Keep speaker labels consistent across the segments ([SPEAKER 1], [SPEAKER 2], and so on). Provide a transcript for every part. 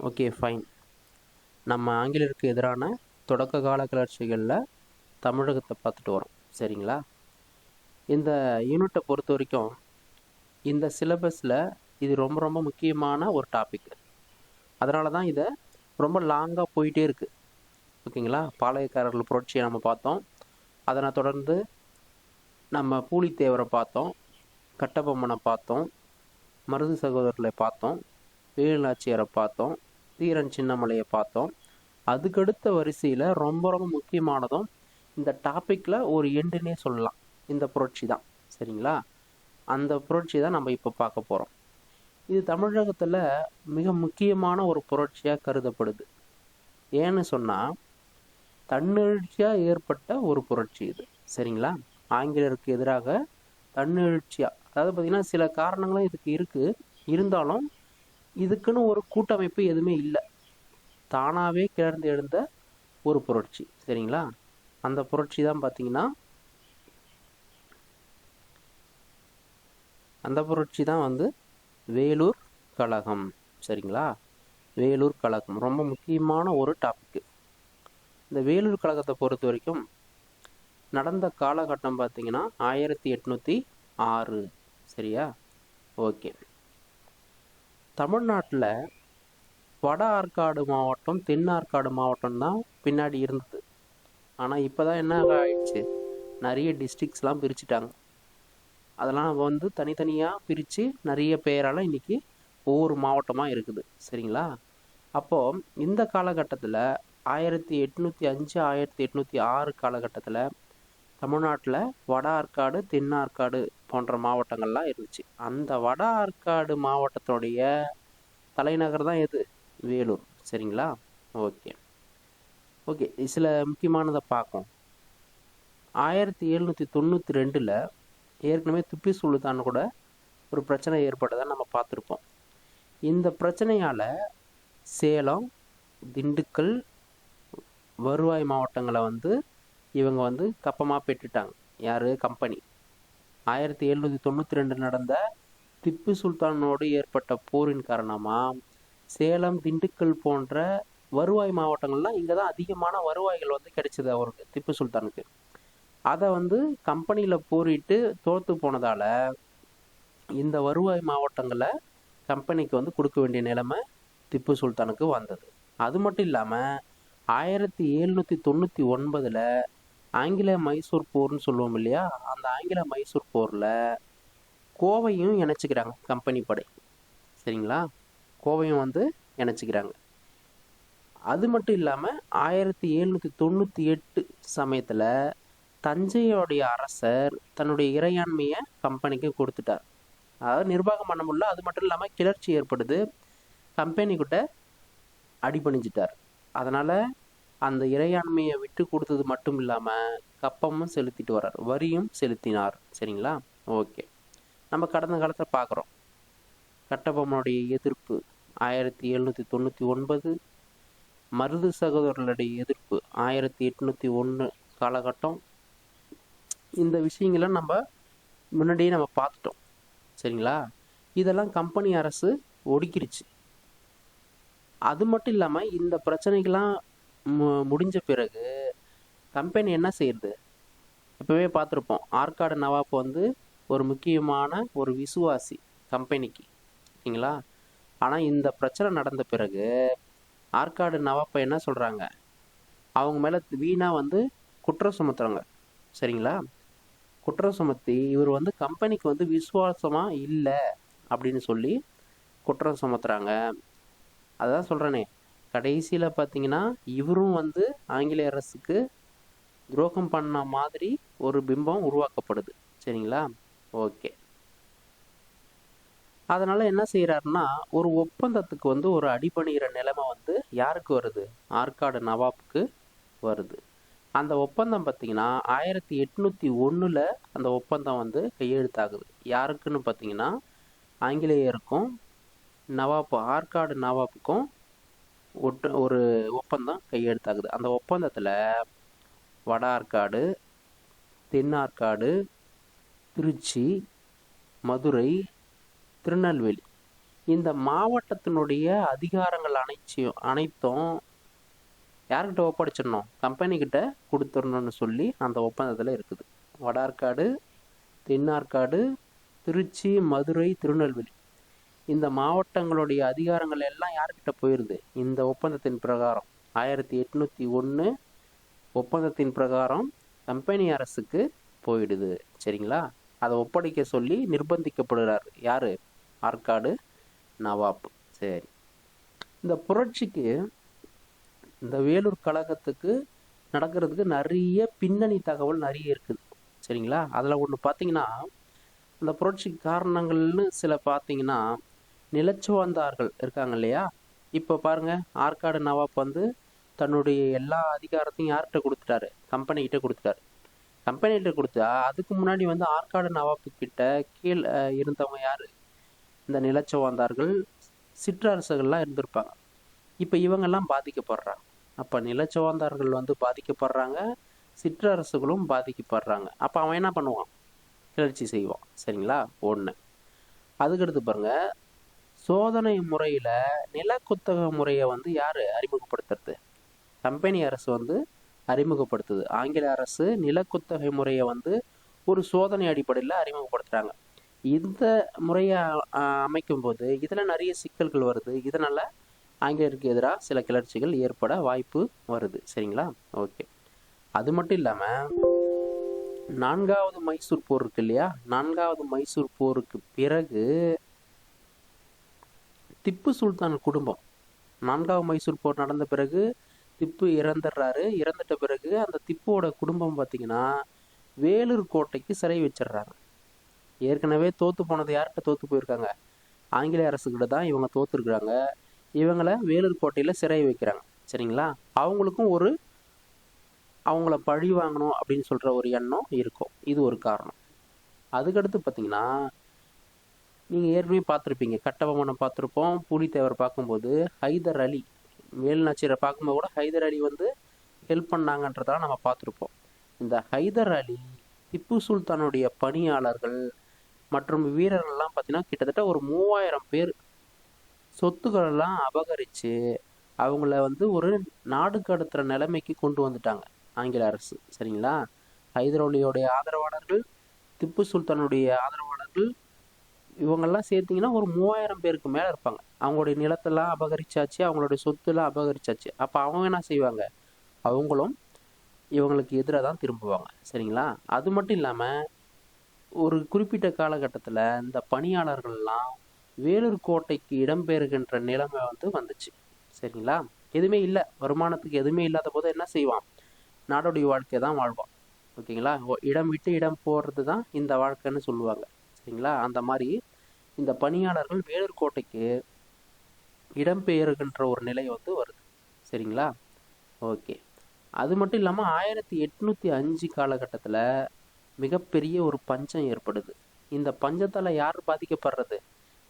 [SPEAKER 1] Okay fine. நம்ம ஆங்கிலேயருக்கு எதிரான தொடக்க கால கிளர்ச்சிகளில் தமிழகத்தை பார்த்துட்டு வரோம். சரிங்களா? இந்த யூனிட்டை பொறுத்த வரைக்கும் இந்த சிலபஸில் இது ரொம்ப ரொம்ப முக்கியமான ஒரு டாபிக். அதனால தான் இதை ரொம்ப லாங்காக போயிட்டே இருக்குது. ஓகேங்களா? பாளையக்காரர்கள் புரட்சியை நம்ம பார்த்தோம். அதனை தொடர்ந்து நம்ம பூலித்தேவரை பார்த்தோம், கட்டபொம்மனை பார்த்தோம், மருது சகோதரர்களை பார்த்தோம், வேலு நாச்சியாரை பார்த்தோம், தீரன் சின்னமலையை பார்த்தோம். அதுக்கடுத்த வரிசையில் ரொம்ப ரொம்ப முக்கியமானதும் இந்த டாப்பிக்கில் ஒரு எண்டுன்னே சொல்லலாம், இந்த புரட்சி தான். சரிங்களா? அந்த புரட்சி தான் நம்ம இப்போ பார்க்க போகிறோம். இது தமிழகத்தில் மிக முக்கியமான ஒரு புரட்சியாக கருதப்படுது. ஏன்னு சொன்னால் தன்னெழுச்சியாக ஏற்பட்ட ஒரு புரட்சி இது. சரிங்களா? ஆங்கிலேயருக்கு எதிராக தன்னெழுச்சியாக, அதாவது பார்த்திங்கன்னா சில காரணங்களும் இதுக்கு இருக்குது. இருந்தாலும் இதுக்குன்னு ஒரு கூட்டமைப்பு எதுவுமே இல்லை, தானாகவே கிளர்ந்து எழுந்த ஒரு புரட்சி. சரிங்களா? அந்த புரட்சி தான் பார்த்திங்கன்னா வேலூர் கழகம். சரிங்களா? வேலூர் கழகம் ரொம்ப முக்கியமான ஒரு டாபிக். இந்த வேலூர் கழகத்தை பொறுத்த வரைக்கும் நடந்த காலகட்டம் பார்த்திங்கன்னா 1806. சரியா? ஓகே. தமிழ்நாட்டில் வட ஆற்காடு மாவட்டம், தென் ஆற்காடு மாவட்டம் தான் பின்னாடி இருந்தது. ஆனால் இப்போ தான் என்ன ஆயிடுச்சு, நிறைய டிஸ்ட்ரிக்ஸ்லாம் பிரிச்சுட்டாங்க. அதெல்லாம் வந்து தனித்தனியாக பிரித்து நிறைய பேரால் இன்றைக்கி ஒவ்வொரு மாவட்டமாக இருக்குது. சரிங்களா? அப்போது இந்த காலகட்டத்தில் 1805 1806 காலகட்டத்தில் தமிழ்நாட்டில் வட ஆற்காடு, தென் ஆற்காடு போன்ற மாவட்டங்கள்லாம் இருந்துச்சு. அந்த வட ஆற்காடு மாவட்டத்துடைய தலைநகர் தான் எது? வேலூர். சரிங்களா? ஓகே ஓகே சில முக்கியமானதை பார்ப்போம். 1792 ஏற்கனவே திப்பு சுல்தான் கூட ஒரு பிரச்சனை ஏற்பட்டதை நம்ம பார்த்துருப்போம். இந்த பிரச்சனையால் சேலம், திண்டுக்கல், வருவாய் மாவட்டங்களை வந்து இவங்க வந்து கப்பமாக பெற்றுட்டாங்க. யார்? கம்பெனி. 1792 நடந்த திப்பு சுல்தானோடு ஏற்பட்ட போரின் காரணமாக சேலம், திண்டுக்கல் போன்ற வருவாய் மாவட்டங்கள்லாம் இங்கே தான் அதிகமான வருவாய்கள் வந்து கிடைச்சது அவருக்கு, திப்பு சுல்தானுக்கு. அதை வந்து கம்பெனியில் போரிட்டு தோற்று போனதால் இந்த வருவாய் மாவட்டங்களை கம்பெனிக்கு வந்து கொடுக்க வேண்டிய நிலைமை திப்பு சுல்தானுக்கு வந்தது. அது மட்டும் இல்லாமல் 1799 ஆங்கில மைசூர் போர்னு சொல்லுவோம் இல்லையா, அந்த ஆங்கில மைசூர் போரில் கோவையும் இணைச்சிக்கிறாங்க கம்பெனி படை. சரிங்களா? கோவையும் வந்து இணைச்சிக்கிறாங்க. அது மட்டும் இல்லாமல் 1798 சமயத்தில் தஞ்சையோடைய அரசர் தன்னுடைய இறையாண்மையை கம்பெனிக்கு கொடுத்துட்டார். அதாவது நிர்வாகம் பண்ண முடியல. அது மட்டும் இல்லாமல் கிளர்ச்சி ஏற்படுது, கம்பெனிக்கிட்ட அடிபணிஞ்சிட்டார். அதனால் அந்த இறையாண்மையை விட்டு கொடுத்தது மட்டும் இல்லாமல் கப்பமும் செலுத்திட்டு வர்றார், வரியும் செலுத்தினார். சரிங்களா? ஓகே. நம்ம கடந்த காலத்தில் பார்க்குறோம் கட்டபொம்மனுடைய எதிர்ப்பு 1799, மருது சகோதரர்களுடைய எதிர்ப்பு 1801 காலகட்டம். இந்த விஷயங்களை நம்ம முன்னாடியே நம்ம பார்த்துட்டோம். சரிங்களா? இதெல்லாம் கம்பெனி அரசு ஒடுக்கிடுச்சு. அது மட்டும் இல்லாமல் இந்த பிரச்சனைகள்லாம் முடிஞ்ச பிறகு கம்பெனி என்ன செய்யுது? எப்போவே பார்த்துருப்போம், ஆற்காடு நவாப் வந்து ஒரு முக்கியமான ஒரு விசுவாசி கம்பெனிக்கு. சரிங்களா? ஆனால் இந்த பிரச்சனை நடந்த பிறகு ஆற்காடு நவாப்பை என்ன சொல்கிறாங்க, அவங்க மேலே வீணாக வந்து குற்றம் சுமத்துறாங்க. சரிங்களா? குற்றம் சுமத்தி இவர் வந்து கம்பெனிக்கு வந்து விசுவாசமாக இல்லை அப்படின்னு சொல்லி குற்றம் சுமத்துறாங்க. அதான் சொல்கிறேனே, கடைசியில் பார்த்தீங்கன்னா இவரும் வந்து ஆங்கிலேய அரசுக்கு துரோகம் பண்ண மாதிரி ஒரு பிம்பம் உருவாக்கப்படுது. சரிங்களா? ஓகே. அதனால் என்ன செய்கிறாருன்னா, ஒரு ஒப்பந்தத்துக்கு வந்து ஒரு அடிபணிகிற நிலைமை வந்து யாருக்கு வருது? ஆற்காடு நவாப்புக்கு வருது. அந்த ஒப்பந்தம் பார்த்திங்கன்னா 1801 அந்த ஒப்பந்தம் வந்து கையெழுத்தாகுது. யாருக்குன்னு பார்த்தீங்கன்னா ஆங்கிலேயருக்கும் நவாப், ஆற்காடு நவாப்புக்கும் ஒரு ஒப்பந்தம் கையெழுத்தாகுது. அந்த ஒப்பந்தத்தில் வட ஆற்காடு, தென் ஆற்காடு, திருச்சி, மதுரை, திருநெல்வேலி இந்த மாவட்டத்தினுடைய அதிகாரங்கள் அனைத்தும் யார்கிட்ட ஒப்படைச்சிடணும்? கம்பெனிக்கிட்ட கொடுத்துடணும்னு சொல்லி அந்த ஒப்பந்தத்தில் இருக்குது. வடார்காடு, தென்னார்காடு, திருச்சி, மதுரை, திருநெல்வேலி இந்த மாவட்டங்களுடைய அதிகாரங்கள் எல்லாம் யார்கிட்ட போயிடுது? இந்த ஒப்பந்தத்தின் பிரகாரம் 1801 ஒப்பந்தத்தின் பிரகாரம் கம்பெனி அரசுக்கு போயிடுது. சரிங்களா? அதை ஒப்படைக்க சொல்லி நிர்பந்திக்கப்படுறார் யாரு? ஆற்காடு நவாப். சரி, இந்த புரட்சிக்கு, இந்த வேலூர் கழகத்துக்கு நடக்கிறதுக்கு நிறைய பின்னணி தகவல் நிறைய இருக்குது. சரிங்களா? அதில் ஒன்று பார்த்தீங்கன்னா, இந்த புரட்சிக்கு காரணங்கள்னு சில பார்த்தீங்கன்னா, நிலச்சுவந்தார்கள் இருக்காங்க இல்லையா? இப்போ பாருங்க, ஆற்காடு நவாப் வந்து தன்னுடைய எல்லா அதிகாரத்தையும் யார்கிட்ட கொடுத்துட்டாரு? கம்பெனிக்கிட்ட கொடுத்துட்டாரு. கம்பெனிகிட்ட கொடுத்தா அதுக்கு முன்னாடி வந்து ஆற்காடு நவாப்பு கிட்ட கீழ் இருந்தவங்க யாரு? இந்த நிலச்சுவந்தார்கள், சிற்றரசுகள்லாம் இருந்திருப்பாங்க. இப்போ இவங்கெல்லாம் பாதிக்கப்படுறாங்க. அப்போ நிலச்சுவந்தார்கள் வந்து பாதிக்கப்படுறாங்க, சிற்றரசுகளும் பாதிக்கப்படுறாங்க. அப்போ அவன் என்ன பண்ணுவான்? கிளர்ச்சி செய்வான். சரிங்களா? ஒன்று. அதுக்கடுத்து பாருங்க, சோதனை முறையில் நிலக்குத்தக முறையை வந்து யார் அறிமுகப்படுத்துறது? கம்பெனி அரசு வந்து அறிமுகப்படுத்துது. ஆங்கில அரசு நிலக்குத்தகை முறையை வந்து ஒரு சோதனை அடிப்படையில் அறிமுகப்படுத்துகிறாங்க. இந்த முறையை அமைக்கும் போது இதில் நிறைய சிக்கல்கள் வருது. இதனால் ஆங்கிலேயருக்கு எதிராக சில கிளர்ச்சிகள் ஏற்பட வாய்ப்பு வருது. சரிங்களா? ஓகே. அது மட்டும் இல்லாமல் 4வது மைசூர் போர் இருக்கு இல்லையா? 4வது மைசூர் போருக்கு பிறகு திப்பு சுல்தான் குடும்பம், 4வது மைசூர் போர் நடந்த பிறகு திப்பு இறந்துடுறாரு. இறந்துட்ட பிறகு அந்த திப்புவோட குடும்பம் பார்த்தீங்கன்னா வேலூர் கோட்டைக்கு சிறை வச்சிடுறாங்க. ஏற்கனவே தோற்று போனது யார்கிட்ட தோற்று போயிருக்காங்க? ஆங்கிலேய அரசுக்கிட்ட தான் இவங்க தோற்றுருக்குறாங்க. இவங்களை வேலூர் கோட்டையில் சிறை வைக்கிறாங்க. சரிங்களா? அவங்களுக்கும் அவங்கள பழி வாங்கணும் அப்படின்னு சொல்கிற ஒரு எண்ணம் இருக்கும். இது ஒரு காரணம். அதுக்கடுத்து பார்த்தீங்கன்னா, நீங்கள் ஏற்கனவே பார்த்துருப்பீங்க, கட்டபொம்மனை பார்த்துருப்போம், பூலித்தேவர் பார்க்கும்போது ஹைதர் அலி, வேலுநாச்சியரை பார்க்கும்போது கூட ஹைதர் அலி வந்து ஹெல்ப் பண்ணாங்கன்றதெல்லாம் நம்ம பார்த்துருப்போம். இந்த ஹைதர் அலி, திப்பு சுல்தானுடைய பணியாளர்கள் மற்றும் வீரர்கள்லாம் பார்த்தீங்கன்னா கிட்டத்தட்ட ஒரு 3000 பேர் சொத்துக்களெல்லாம் அபகரித்து அவங்கள வந்து ஒரு நாடு கடத்துகிற நிலைமைக்கு கொண்டு வந்துட்டாங்க ஆங்கில அரசு. சரிங்களா? ஹைதர் அலியோடைய ஆதரவாளர்கள், திப்பு சுல்தானுடைய ஆதரவாளர்கள், இவங்கெல்லாம் சேர்த்திங்கன்னா ஒரு 3000 பேருக்கு மேலே இருப்பாங்க. அவங்களுடைய நிலத்தெல்லாம் அபகரிச்சாச்சு, அவங்களுடைய சொத்துலாம் அபகரிச்சாச்சு. அப்போ அவங்க என்ன செய்வாங்க? அவங்களும் இவங்களுக்கு எதிராக தான் திரும்புவாங்க. சரிங்களா? அது மட்டும் இல்லாமல் ஒரு குறிப்பிட்ட காலகட்டத்தில் இந்த பணியாளர்கள்லாம் வேலூர் கோட்டைக்கு இடம்பெறுகின்ற நிலைமை வந்து வந்துச்சு. சரிங்களா? எதுவுமே இல்லை, வருமானத்துக்கு எதுவுமே இல்லாத போது என்ன செய்வான்? நாடோடி வாழ்க்கை தான் வாழ்வான். ஓகேங்களா? இடம் விட்டு இடம் போகிறது தான் இந்த வாழ்க்கைன்னு சொல்லுவாங்க. சரிங்களா? அந்த மாதிரி இந்த பணியாளர்கள் வேலூர் கோட்டைக்கு இடம்பெயர்கின்ற ஒரு நிலை வந்து வருது. சரிங்களா? ஓகே. அது மட்டும் இல்லாமல் 1805 காலகட்டத்தில் மிகப்பெரிய ஒரு பஞ்சம் ஏற்படுது. இந்த பஞ்சத்தால் யார் பாதிக்கப்படுறது?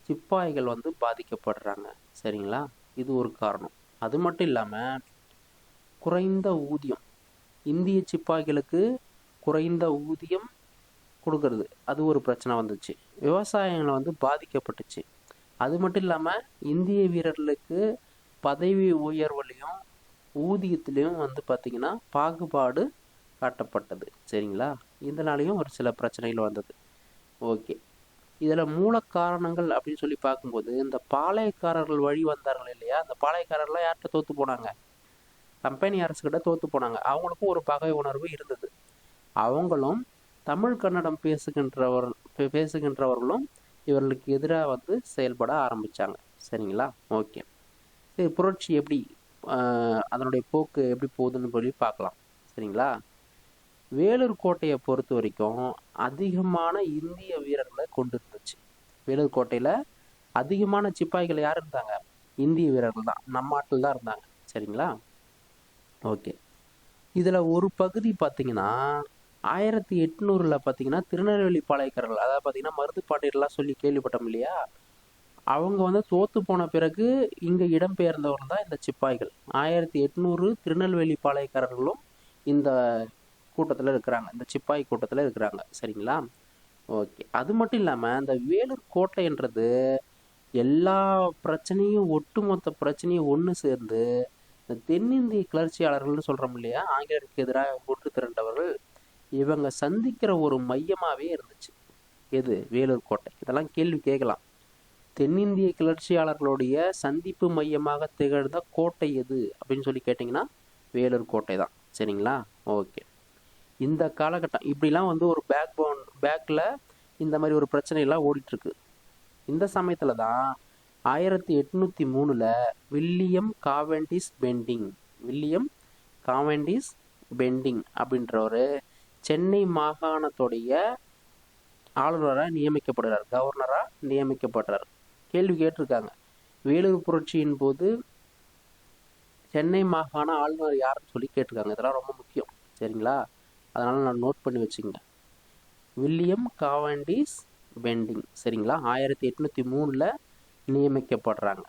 [SPEAKER 1] சிப்பாய்கள் வந்து பாதிக்கப்படுறாங்க. சரிங்களா? இது ஒரு காரணம். அது மட்டும் இல்லாமல் குறைந்த ஊதியம், இந்திய சிப்பாய்களுக்கு குறைந்த ஊதியம் கொடுக்கறது, அது ஒரு பிரச்சனை வந்துச்சு. விவசாயங்கள் வந்து பாதிக்கப்பட்டுச்சு. அது மட்டும் இல்லாமல் இந்திய வீரர்களுக்கு பதவி உயர்வுலையும் ஊதியத்திலையும் வந்து பார்த்திங்கன்னா பாகுபாடு காட்டப்பட்டது. சரிங்களா? இதனாலையும் ஒரு சில பிரச்சனைகள் வந்தது. ஓகே. இதில் மூல காரணங்கள் அப்படின்னு சொல்லி பார்க்கும்போது இந்த பாளையக்காரர்கள் வழி வந்தார்கள் இல்லையா? அந்த பாளையக்காரர்கள்லாம் யார்கிட்ட தோற்று போனாங்க? கம்பெனி அரசுக்கிட்ட தோற்று போனாங்க. அவங்களுக்கும் ஒரு பகை உணர்வு இருந்தது. அவங்களும் தமிழ் கன்னடம் பேசுகின்றவர்களும் இவர்களுக்கு எதிராக வந்து செயல்பட ஆரம்பித்தாங்க. சரிங்களா? ஓகே. சரி, புரட்சி எப்படி அதனுடைய போக்கு எப்படி போகுதுன்னு சொல்லி பார்க்கலாம். சரிங்களா? வேலூர் கோட்டையை பொறுத்த வரைக்கும் அதிகமான இந்திய வீரர்களை கொண்டு இருந்துச்சு. வேலூர் கோட்டையில் அதிகமான சிப்பாய்கள் யார் இருந்தாங்க? இந்திய வீரர்கள் தான், நம்ம நாட்டில் தான் இருந்தாங்க. சரிங்களா? ஓகே. இதில் ஒரு பகுதி பார்த்தீங்கன்னா 1800 பார்த்தீங்கன்னா திருநெல்வேலி பாளையக்காரர்கள், அதாவது பார்த்தீங்கன்னா மருது பாண்டியர்லாம் சொல்லி கேள்விப்பட்டோம் இல்லையா? அவங்க வந்து தோற்று போன பிறகு இங்கே இடம்பெயர்ந்தவர்கள் தான் இந்த சிப்பாய்கள். 1800 திருநெல்வேலி பாளையக்காரர்களும் இந்த கூட்டத்தில் இருக்கிறாங்க, இந்த சிப்பாய் கூட்டத்தில் இருக்கிறாங்க. சரிங்களா? ஓகே. அது மட்டும் இல்லாமல் இந்த வேலூர் கோட்டைன்றது எல்லா பிரச்சனையும் ஒட்டுமொத்த பிரச்சனையும் ஒன்று சேர்ந்து இந்த தென்னிந்திய கிளர்ச்சியாளர்கள்னு சொல்கிறோம் இல்லையா, ஆங்கிலேயருக்கு எதிராக ஒன்று திரண்டவர்கள், இவங்க சந்திக்கிற ஒரு மையமாகவே இருந்துச்சு. எது? வேலூர் கோட்டை. இதெல்லாம் கேள்வி கேட்கலாம். தென்னிந்திய கிளர்ச்சியாளர்களுடைய சந்திப்பு மையமாக திகழ்ந்த கோட்டை எது அப்படின்னு சொல்லி கேட்டிங்கன்னா வேலூர் கோட்டை தான். சரிங்களா? ஓகே. இந்த காலகட்டம் இப்படிலாம் ஒரு பேக்கில் இந்த மாதிரி ஒரு பிரச்சனையெல்லாம் ஓடிட்டுருக்கு. இந்த சமயத்தில் தான் 1803 வில்லியம் காவெண்டிஸ் பெண்டிங் அப்படின்றவர் சென்னை மாகாணத்துடைய ஆளுநராக நியமிக்கப்படுறார், கவர்னராக நியமிக்கப்படுறார். கேள்வி கேட்டிருக்காங்க, வேலூர் புரட்சியின் போது சென்னை மாகாண ஆளுநர் யாருன்னு சொல்லி கேட்டிருக்காங்க. இதெல்லாம் ரொம்ப முக்கியம். சரிங்களா? அதனால் நான் நோட் பண்ணி வச்சுங்க. William Cavendish Bentinck. சரிங்களா? 1803 நியமிக்கப்படுறாங்க.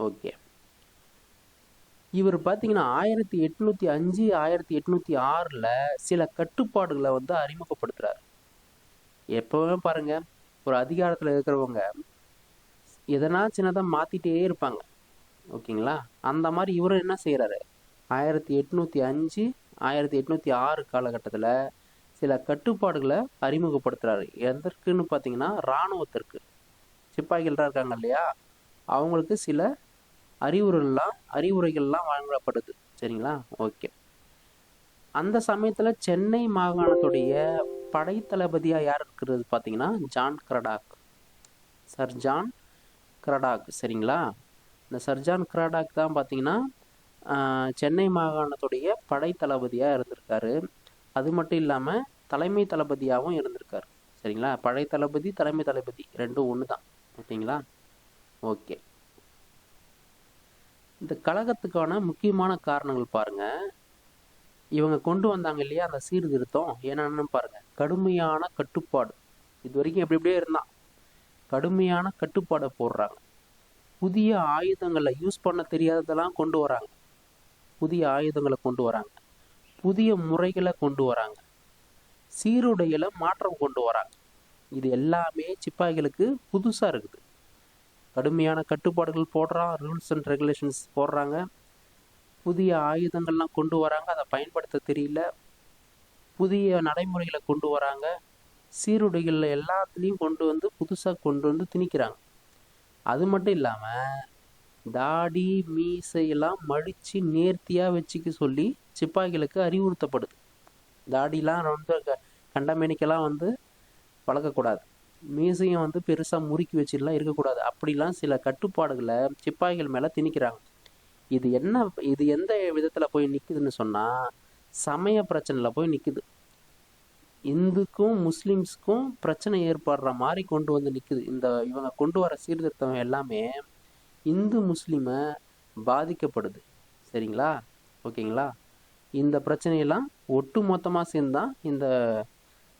[SPEAKER 1] ஓகே. இவர் பார்த்தீங்கன்னா 1805 1806 சில கட்டுப்பாடுகளை அறிமுகப்படுத்துகிறார். எப்போவுமே பாருங்க, ஒரு அதிகாரத்தில் இருக்கிறவங்க எதனா சின்னதாக மாற்றிட்டே இருப்பாங்க. ஓகேங்களா? அந்த மாதிரி இவரும் என்ன செய்கிறாரு, 1805 1806 காலகட்டத்தில் சில கட்டுப்பாடுகளை அறிமுகப்படுத்துகிறாரு. எதற்குன்னு பார்த்தீங்கன்னா இராணுவத்திற்கு. சிப்பாய்கள்லாம் இருக்காங்க இல்லையா, அவங்களுக்கு சில அறிவுரைகள்லாம் வழங்கப்படுது. சரிங்களா? ஓகே. அந்த சமயத்தில் சென்னை மாகாணத்துடைய படைத்தளபதியாக யார் இருக்கிறது பார்த்தீங்கன்னா சர் ஜான் கிரடாக். சரிங்களா? இந்த சர் ஜான் கிரடாக் தான் பார்த்தீங்கன்னா சென்னை மாகாணத்துடைய படைத்தளபதியாக இருந்திருக்காரு. அது மட்டும் இல்லாமல் தலைமை தளபதியாகவும் இருந்திருக்காரு. சரிங்களா? படைத்தளபதி தலைமை தளபதி ரெண்டும் ஒன்று தான். ஓகேங்களா? ஓகே. இந்த கழகத்துக்கான முக்கியமான காரணங்கள் பாருங்க, இவங்க கொண்டு வந்தாங்க இல்லையா அந்த சீர்திருத்தம் என்னன்னு பாருங்க. கடுமையான கட்டுப்பாடு. இது வரைக்கும் எப்படியே இருந்தான், கடுமையான கட்டுப்பாடை போடுறாங்க. புதிய ஆயுதங்களை யூஸ் பண்ண தெரியாததெல்லாம் கொண்டு வராங்க. புதிய ஆயுதங்களை கொண்டு வராங்க, புதிய முறைகளை கொண்டு வராங்க, சீருடைகளை மாற்றம் கொண்டு வராங்க. இது எல்லாமே சிப்பாய்களுக்கு புதுசாக இருக்குது. கடுமையான கட்டுப்பாடுகள் போடுறான், ரூல்ஸ் அண்ட் ரெகுலேஷன்ஸ் போடுறாங்க, புதிய ஆயுதங்கள்லாம் கொண்டு வராங்க, அதை பயன்படுத்த தெரியல, புதிய நடைமுறைகளை கொண்டு வராங்க, சீருடைகள் எல்லாத்துலேயும் புதுசாக கொண்டு வந்து திணிக்கிறாங்க. அது மட்டும் இல்லாமல் தாடி மீசையெல்லாம் மடித்து நேர்த்தியாக வச்சுக்க சொல்லி சிப்பாய்களுக்கு அறிவுறுத்தப்படுது. தாடிலாம் ரொம்ப கண்டமேனிக்கெல்லாம் வளர்க்கக்கூடாது, மீசையும் பெருசாக முறுக்கி வச்சுலாம் இருக்கக்கூடாது. அப்படிலாம் சில கட்டுப்பாடுகளை சிப்பாய்கள் மேலே திணிக்கிறாங்க. இது எந்த விதத்தில் போய் நிற்குதுன்னு சொன்னால் சமய பிரச்சனையில் போய் நிற்குது. இந்துக்கும் முஸ்லீம்ஸுக்கும் பிரச்சனை ஏற்படுற மாதிரி கொண்டு வந்து நிற்குது. இவங்க கொண்டு வர சீர்திருத்தம் எல்லாமே இந்து முஸ்லீமை பாதிக்கப்படுது. சரிங்களா? ஓகேங்களா? இந்த பிரச்சனையெல்லாம் ஒட்டு மொத்தமாக சேர்ந்தான் இந்த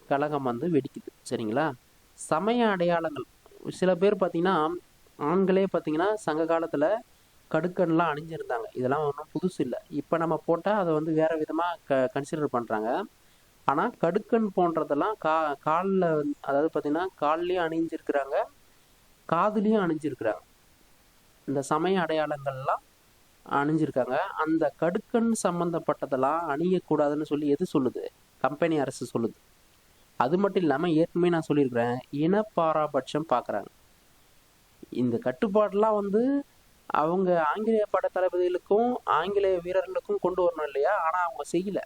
[SPEAKER 1] கழகம் வெடிக்குது. சரிங்களா? சமய அடையாளங்கள் சில பேர் பார்த்தீங்கன்னா, ஆண்களே பார்த்தீங்கன்னா சங்க காலத்தில் கடுக்கன்லாம் அணிஞ்சிருந்தாங்க. இதெல்லாம் ஒன்றும் புதுசு இல்லை. இப்போ நம்ம போட்டால் அதை வேறு விதமாக கன்சிடர் பண்ணுறாங்க. ஆனால் கடுக்கன் போன்றதெல்லாம் காலில் அதாவது பார்த்தீங்கன்னா கால்லையும் அணிஞ்சிருக்கிறாங்க, காதுலேயும் அணிஞ்சிருக்கிறாங்க. இந்த சமய அடையாளங்கள்லாம் அணிஞ்சிருக்காங்க. அந்த கடுக்கன் சம்மந்தப்பட்டதெல்லாம் அணியக்கூடாதுன்னு சொல்லி எது சொல்லுது? கம்பெனி அரசு சொல்லுது. அது மட்டும் இல்லாமல் ஏற்கனவே நான் சொல்லியிருக்கிறேன், இனப்பாராபட்சம் பார்க்குறாங்க. இந்த கட்டுப்பாடெலாம் அவங்க ஆங்கிலேய படை தளபதிகளுக்கும் ஆங்கிலேய வீரர்களுக்கும் கொண்டு வரணும் இல்லையா, ஆனால் அவங்க செய்யலை.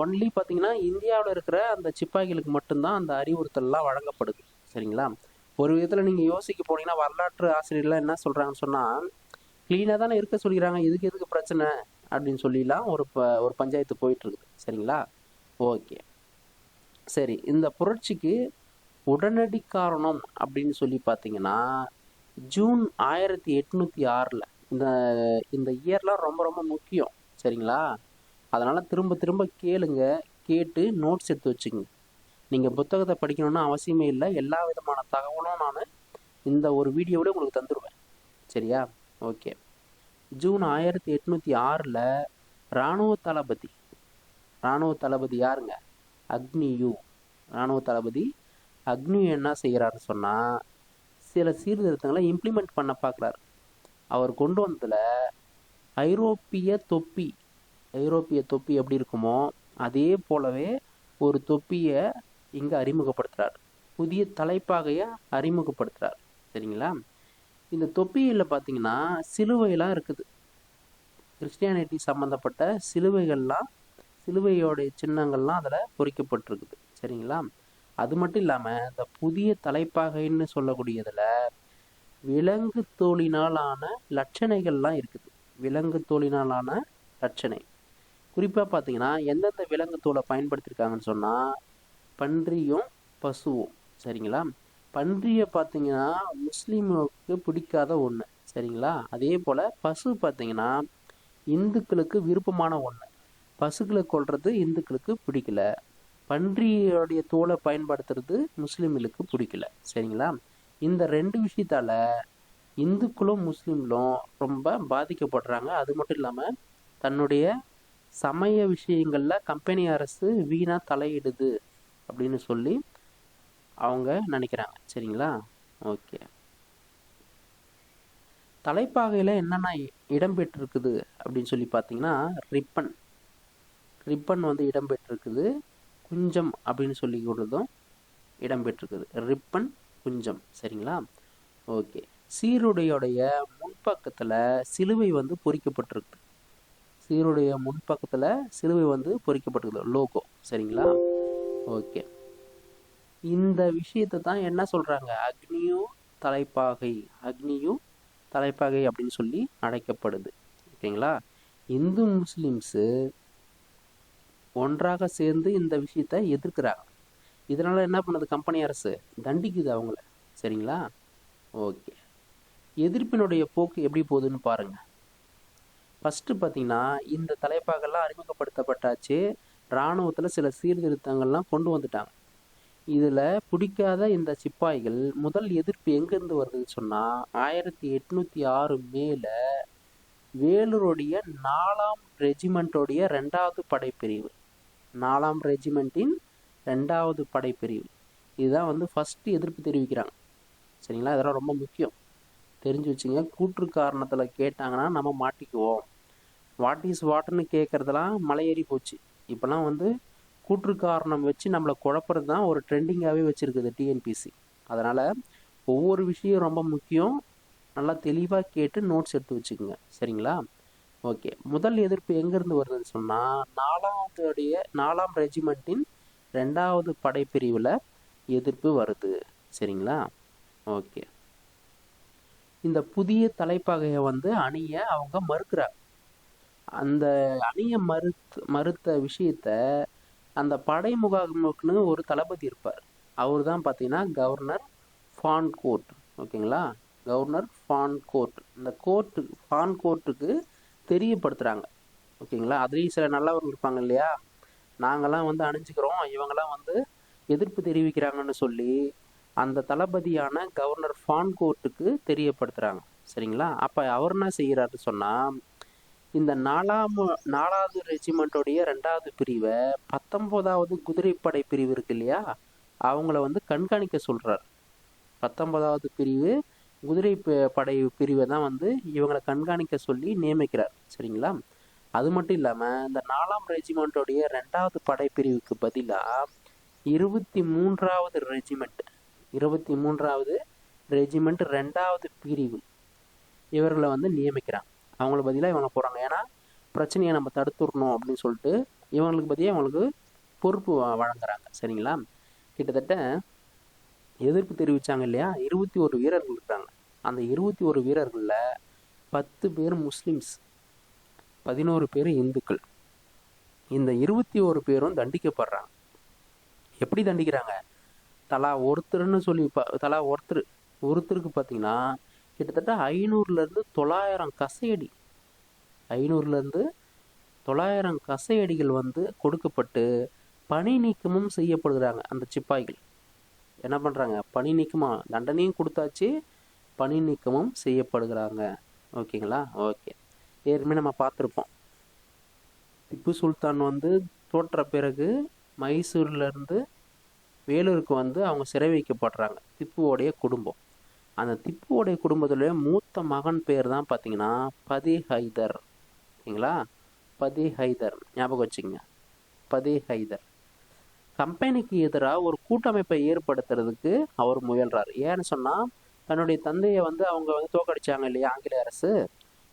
[SPEAKER 1] ஒன்லி பார்த்தீங்கன்னா இந்தியாவில் இருக்கிற அந்த சிப்பாய்களுக்கு மட்டும்தான் அந்த அறிவுறுத்தல்லாம் வழங்கப்படுது. சரிங்களா? ஒரு விதத்தில் நீங்கள் யோசிக்க போனீங்கன்னா வரலாற்று ஆசிரியர்லாம் என்ன சொல்கிறாங்கன்னு சொன்னால், க்ளீனாக தானே இருக்க சொல்லிக்கிறாங்க, எதுக்கு பிரச்சனை அப்படின்னு சொல்லிலாம் ஒரு பஞ்சாயத்து போயிட்டுருக்குது. சரிங்களா? ஓகே. சரி, இந்த புரட்சிக்கு உடனடி காரணம் அப்படின்னு சொல்லி பார்த்தீங்கன்னா ஜூன் 1806 இந்த இயர்லாம் ரொம்ப ரொம்ப முக்கியம். சரிங்களா? அதனால் திரும்ப கேளுங்க, கேட்டு நோட்ஸ் எடுத்து வச்சுங்க. நீங்கள் புத்தகத்தை படிக்கணும்னு அவசியமே இல்லை. எல்லா விதமான தகவலும் நான் இந்த ஒரு வீடியோவிட உங்களுக்கு தந்துடுவேன். சரியா? ஓகே. ஜூன் 1806 இராணுவ தளபதி யாருங்க? அக்னியூ. இராணுவ தளபதி அக்னியூ என்ன செய்கிறாருன்னு சொன்னால், சில சீர்திருத்தங்களை இம்ப்ளிமெண்ட் பண்ண பார்க்குறாரு. அவர் கொண்டு வந்ததில் ஐரோப்பிய தொப்பி எப்படி இருக்குமோ அதே போலவே ஒரு தொப்பியை இங்கே அறிமுகப்படுத்துகிறார். புதிய தலைப்பாகையை அறிமுகப்படுத்துகிறார். சரிங்களா? இந்த தொப்பியில் பார்த்தீங்கன்னா சிலுவையெல்லாம் இருக்குது. கிறிஸ்டியானிட்டி சம்மந்தப்பட்ட சிலுவையோடைய சின்னங்கள்லாம் அதில் பொறிக்கப்பட்டிருக்குது. சரிங்களா? அது மட்டும் இல்லாமல் இந்த புதிய தலைப்பாகைன்னு சொல்லக்கூடியதில் விலங்கு தோலினாலான லட்சணைகள்லாம் இருக்குது. விலங்கு தோலினாலான லட்சணை குறிப்பாக பார்த்தீங்கன்னா எந்தெந்த விலங்கு தோலை பயன்படுத்தியிருக்காங்கன்னு சொன்னால் பன்றியும் பசுவும். சரிங்களா? பன்றியை பார்த்தீங்கன்னா முஸ்லீமுக்கு பிடிக்காத ஒன்று. சரிங்களா? அதே போல் பசு பார்த்தீங்கன்னா இந்துக்களுக்கு விருப்பமான ஒன்று. பசுக்களை கொள்வது இந்துக்களுக்கு பிடிக்கல. பன்றியோடைய தோலை பயன்படுத்துறது முஸ்லீம்களுக்கு பிடிக்கல. சரிங்களா? இந்த ரெண்டு விஷயத்தால இந்துக்களும் முஸ்லீம்களும் ரொம்ப பாதிக்கப்படுறாங்க. அது மட்டும் இல்லாமல் தன்னுடைய சமய விஷயங்களில் கம்பெனி அரசு வீணாக தலையிடுது அப்படின்னு சொல்லி அவங்க நினைக்கிறாங்க. சரிங்களா? ஓகே. தலைப்பாகையில் என்னென்ன இடம்பெற்றிருக்குது அப்படின்னு சொல்லி பார்த்தீங்கன்னா ரிப்பன் வந்து இடம்பெற்றிருக்குது. குஞ்சம் அப்படின்னு சொல்லி கொடுத்ததும் இடம்பெற்றிருக்குது. ரிப்பன், குஞ்சம். சரிங்களா? ஓகே. சீருடையோடைய முன்பக்கத்தில் சிலுவை வந்து பொறிக்கப்பட்டிருக்கு. சீருடைய முன்பக்கத்தில் சிலுவை வந்து பொறிக்கப்பட்டிருக்குது, லோகோ. சரிங்களா? ஓகே. இந்த விஷயத்தை தான் என்ன சொல்கிறாங்க, அக்னியு தலைப்பாகை அப்படின்னு சொல்லி அழைக்கப்படுது. ஓகேங்களா? இந்து முஸ்லீம்ஸு ஒன்றாக சேர்ந்து இந்த விஷயத்தை எதிர்க்கிறாங்க. இதனால் என்ன பண்ணுது, கம்பெனி அரசு தண்டிக்குது அவங்கள. சரிங்களா? ஓகே. எதிர்ப்பினுடைய போக்கு எப்படி போகுதுன்னு பாருங்கள். ஃபஸ்ட்டு பார்த்தீங்கன்னா இந்த தலைப்பாகெல்லாம் அறிமுகப்படுத்தப்பட்டாச்சு. இராணுவத்தில் சில சீர்திருத்தங்கள்லாம் கொண்டு வந்துட்டாங்க. இதில் பிடிக்காத இந்த சிப்பாய்கள் முதல் எதிர்ப்பு எங்கேருந்து வருதுன்னு சொன்னால் 1806 மேல வேலூருடைய 4ஆம் ரெஜிமெண்ட்டோடைய 2வது படைப்பிரிவு, 4ஆம் ரெஜிமெண்ட்டின் 2வது படைப்பிரிவு இதுதான் வந்து ஃபஸ்ட்டு எதிர்ப்பு தெரிவிக்கிறாங்க. சரிங்களா? இதெல்லாம் ரொம்ப முக்கியம், தெரிஞ்சு வச்சுங்க. கூற்று காரணத்தில் கேட்டாங்கன்னா நம்ம மாட்டிக்குவோம். வாட் இஸ் வாட்னு கேட்குறதெல்லாம் மலையேறி போச்சு. இப்போலாம் வந்து கூற்று காரணம் வச்சு நம்மளை குழப்பறது தான் ஒரு ட்ரெண்டிங்காகவே வச்சுருக்குது டிஎன்பிசி. அதனால் ஒவ்வொரு விஷயம் ரொம்ப முக்கியம். நல்லா தெளிவாக கேட்டு நோட்ஸ் எடுத்து வச்சுக்கோங்க. சரிங்களா? ஓகே. முதல் எதிர்ப்பு எங்கேருந்து வருதுன்னு சொன்னால் 4ஆம் ரெஜிமெண்ட்டின் 2வது படைப்பிரிவில் எதிர்ப்பு வருது. சரிங்களா? ஓகே. இந்த புதிய தலைப்பாகையை வந்து அணிய அவங்க மறுக்கிறாங்க. அந்த அணிய மறுத்த விஷயத்த அந்த படை முகாமுக்குன்னு ஒரு தளபதி இருப்பார். அவர் தான் பார்த்தீங்கன்னா கவர்னர் ஃபான்கோர்ட். ஓகேங்களா? கவர்னர் ஃபான்கோர்ட். இந்த ஃபான்கோர்ட்டுக்கு தெரியப்படுத்துகிறாங்க. ஓகேங்களா? அதுலேயும் சில நல்லவர்கள் இருப்பாங்க இல்லையா, நாங்கள்லாம் வந்து அணிஞ்சுக்கிறோம், இவங்கெல்லாம் வந்து எதிர்ப்பு தெரிவிக்கிறாங்கன்னு சொல்லி அந்த தளபதியான கவர்னர் ஃபான்கோர்ட்டுக்கு தெரியப்படுத்துகிறாங்க. சரிங்களா? அப்போ அவர் என்ன செய்கிறாருன்னு சொன்னால் இந்த 4வது ரெஜிமெண்ட்டோடைய 2வது பிரிவை 19வது குதிரைப்படை பிரிவு இருக்கு இல்லையா, அவங்கள வந்து கண்காணிக்க சொல்கிறார். 19வது பிரிவு படை பிரிவை தான் வந்து இவங்களை கண்காணிக்க சொல்லி நியமிக்கிறார். சரிங்களா? அது மட்டும் இல்லாமல் இந்த 4ஆம் ரெஜிமெண்ட்டோடைய 2வது படைப்பிரிவுக்கு பதிலாக 23வது ரெஜிமெண்ட் 2வது பிரிவு இவர்களை வந்து நியமிக்கிறாங்க. அவங்கள பதிலாக இவங்க போகிறாங்க. ஏன்னா பிரச்சனையை நம்ம தடுத்துடணும் அப்படின்னு சொல்லிட்டு இவங்களுக்கு பதிலாக இவங்களுக்கு பொறுப்பு வழங்குறாங்க. சரிங்களா? கிட்டத்தட்ட எதிர்ப்பு தெரிவித்தாங்க இல்லையா, 21 வீரர்கள் இருக்காங்க. அந்த 21 வீரர்களில் 10 பேர் முஸ்லீம்ஸ், 11 பேர் இந்துக்கள். இந்த 21 பேரும் தண்டிக்கப்படுறாங்க. எப்படி தண்டிக்கிறாங்க, தலா ஒருத்தருக்கு பார்த்தீங்கன்னா கிட்டத்தட்ட 500லேருந்து 900 கசையடி 500லேருந்து 900 கசையடிகள் வந்து கொடுக்கப்பட்டு பணி நீக்கமும் செய்யப்படுகிறாங்க. அந்த சிப்பாய்கள் என்ன பண்ணுறாங்க, பணி நீக்கமாக தண்டனையும் கொடுத்தாச்சு, பணி நீக்கமும் செய்யப்படுகிறாங்க. ஓகேங்களா? ஓகே. ஏற்கனவே நம்ம பார்த்துருப்போம், திப்பு சுல்தான் வந்து தோற்ற பிறகு மைசூர்லேருந்து வேலூருக்கு வந்து அவங்க சிறை வைக்கப்படுறாங்க, திப்புவோடைய குடும்பம். அந்த திப்புவோடைய குடும்பத்துடைய மூத்த மகன் பேர் தான் பார்த்தீங்கன்னா பதி ஹைதர். சரிங்களா? பதி ஹைதர் ஞாபகம் வச்சுங்க. பதி ஹைதர் கம்பெனிக்கு எதிராக ஒரு கூட்டமைப்பை ஏற்படுத்துறதுக்கு அவர் முயல்றார். ஏன்னு சொன்னால் தன்னுடைய தந்தையை வந்து அவங்க வந்து தோக்கடிச்சாங்க இல்லையா ஆங்கிலேய அரசு.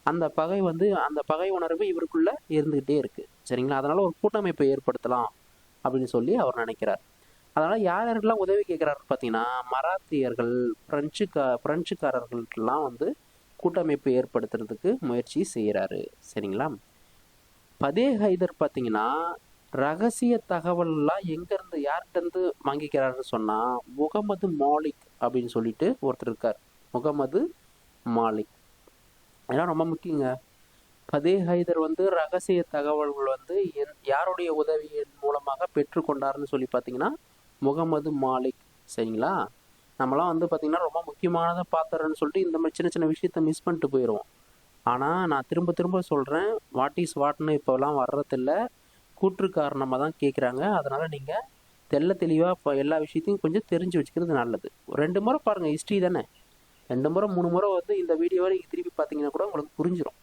[SPEAKER 1] அந்த பகை உணர்வு இவருக்குள்ள இருந்துகிட்டே இருக்கு. சரிங்களா? அதனால ஒரு கூட்டமைப்பை ஏற்படுத்தலாம் அப்படின்னு சொல்லி அவர் நினைக்கிறார். அதனால யார் யாருக்கெல்லாம் உதவி கேட்குறாரு பார்த்தீங்கன்னா மராத்தியர்கள், பிரெஞ்சுக்காரர்களுக்கெல்லாம் வந்து கூட்டமைப்பு ஏற்படுத்துறதுக்கு முயற்சி செய்கிறாரு. சரிங்களா? பதே ஹைதர் பார்த்தீங்கன்னா ரகசிய தகவல்லாம் எங்கேருந்து யார்கிட்டருந்து வாங்கிக்கிறாருன்னு சொன்னால் முகமது மாலிக் அப்படின்னு சொல்லிட்டு ஒருத்தர் இருக்கார். முகமது மாலிக் இதெல்லாம் ரொம்ப முக்கியங்க. பதே ஹைதர் வந்து ரகசிய தகவல்கள் வந்து யாருடைய உதவியின் மூலமாக பெற்றுக்கொண்டாருன்னு சொல்லி பார்த்தீங்கன்னா முகமது மாலிக். சரிங்களா? நம்மளாம் வந்து பார்த்திங்கன்னா ரொம்ப முக்கியமானதை பார்த்துறேன்னு சொல்லிட்டு இந்த மாதிரி சின்ன சின்ன விஷயத்த மிஸ் பண்ணிட்டு போயிடுவோம். ஆனால் நான் திரும்ப திரும்ப சொல்கிறேன், வாட் இஸ் வாட்னு இப்போலாம் வர்றதில்ல, கூற்று காரணமாக தான் கேட்குறாங்க. அதனால் நீங்கள் தெளிவாக இப்போ எல்லா விஷயத்தையும் கொஞ்சம் தெரிஞ்சு வச்சுக்கிறது நல்லது. 2 முறை பாருங்கள், ஹிஸ்ட்ரி தானே. 2 முறை 3 முறை வந்து இந்த வீடியோவை நீங்கள் திருப்பி பார்த்தீங்கன்னா கூட உங்களுக்கு புரிஞ்சிடும்.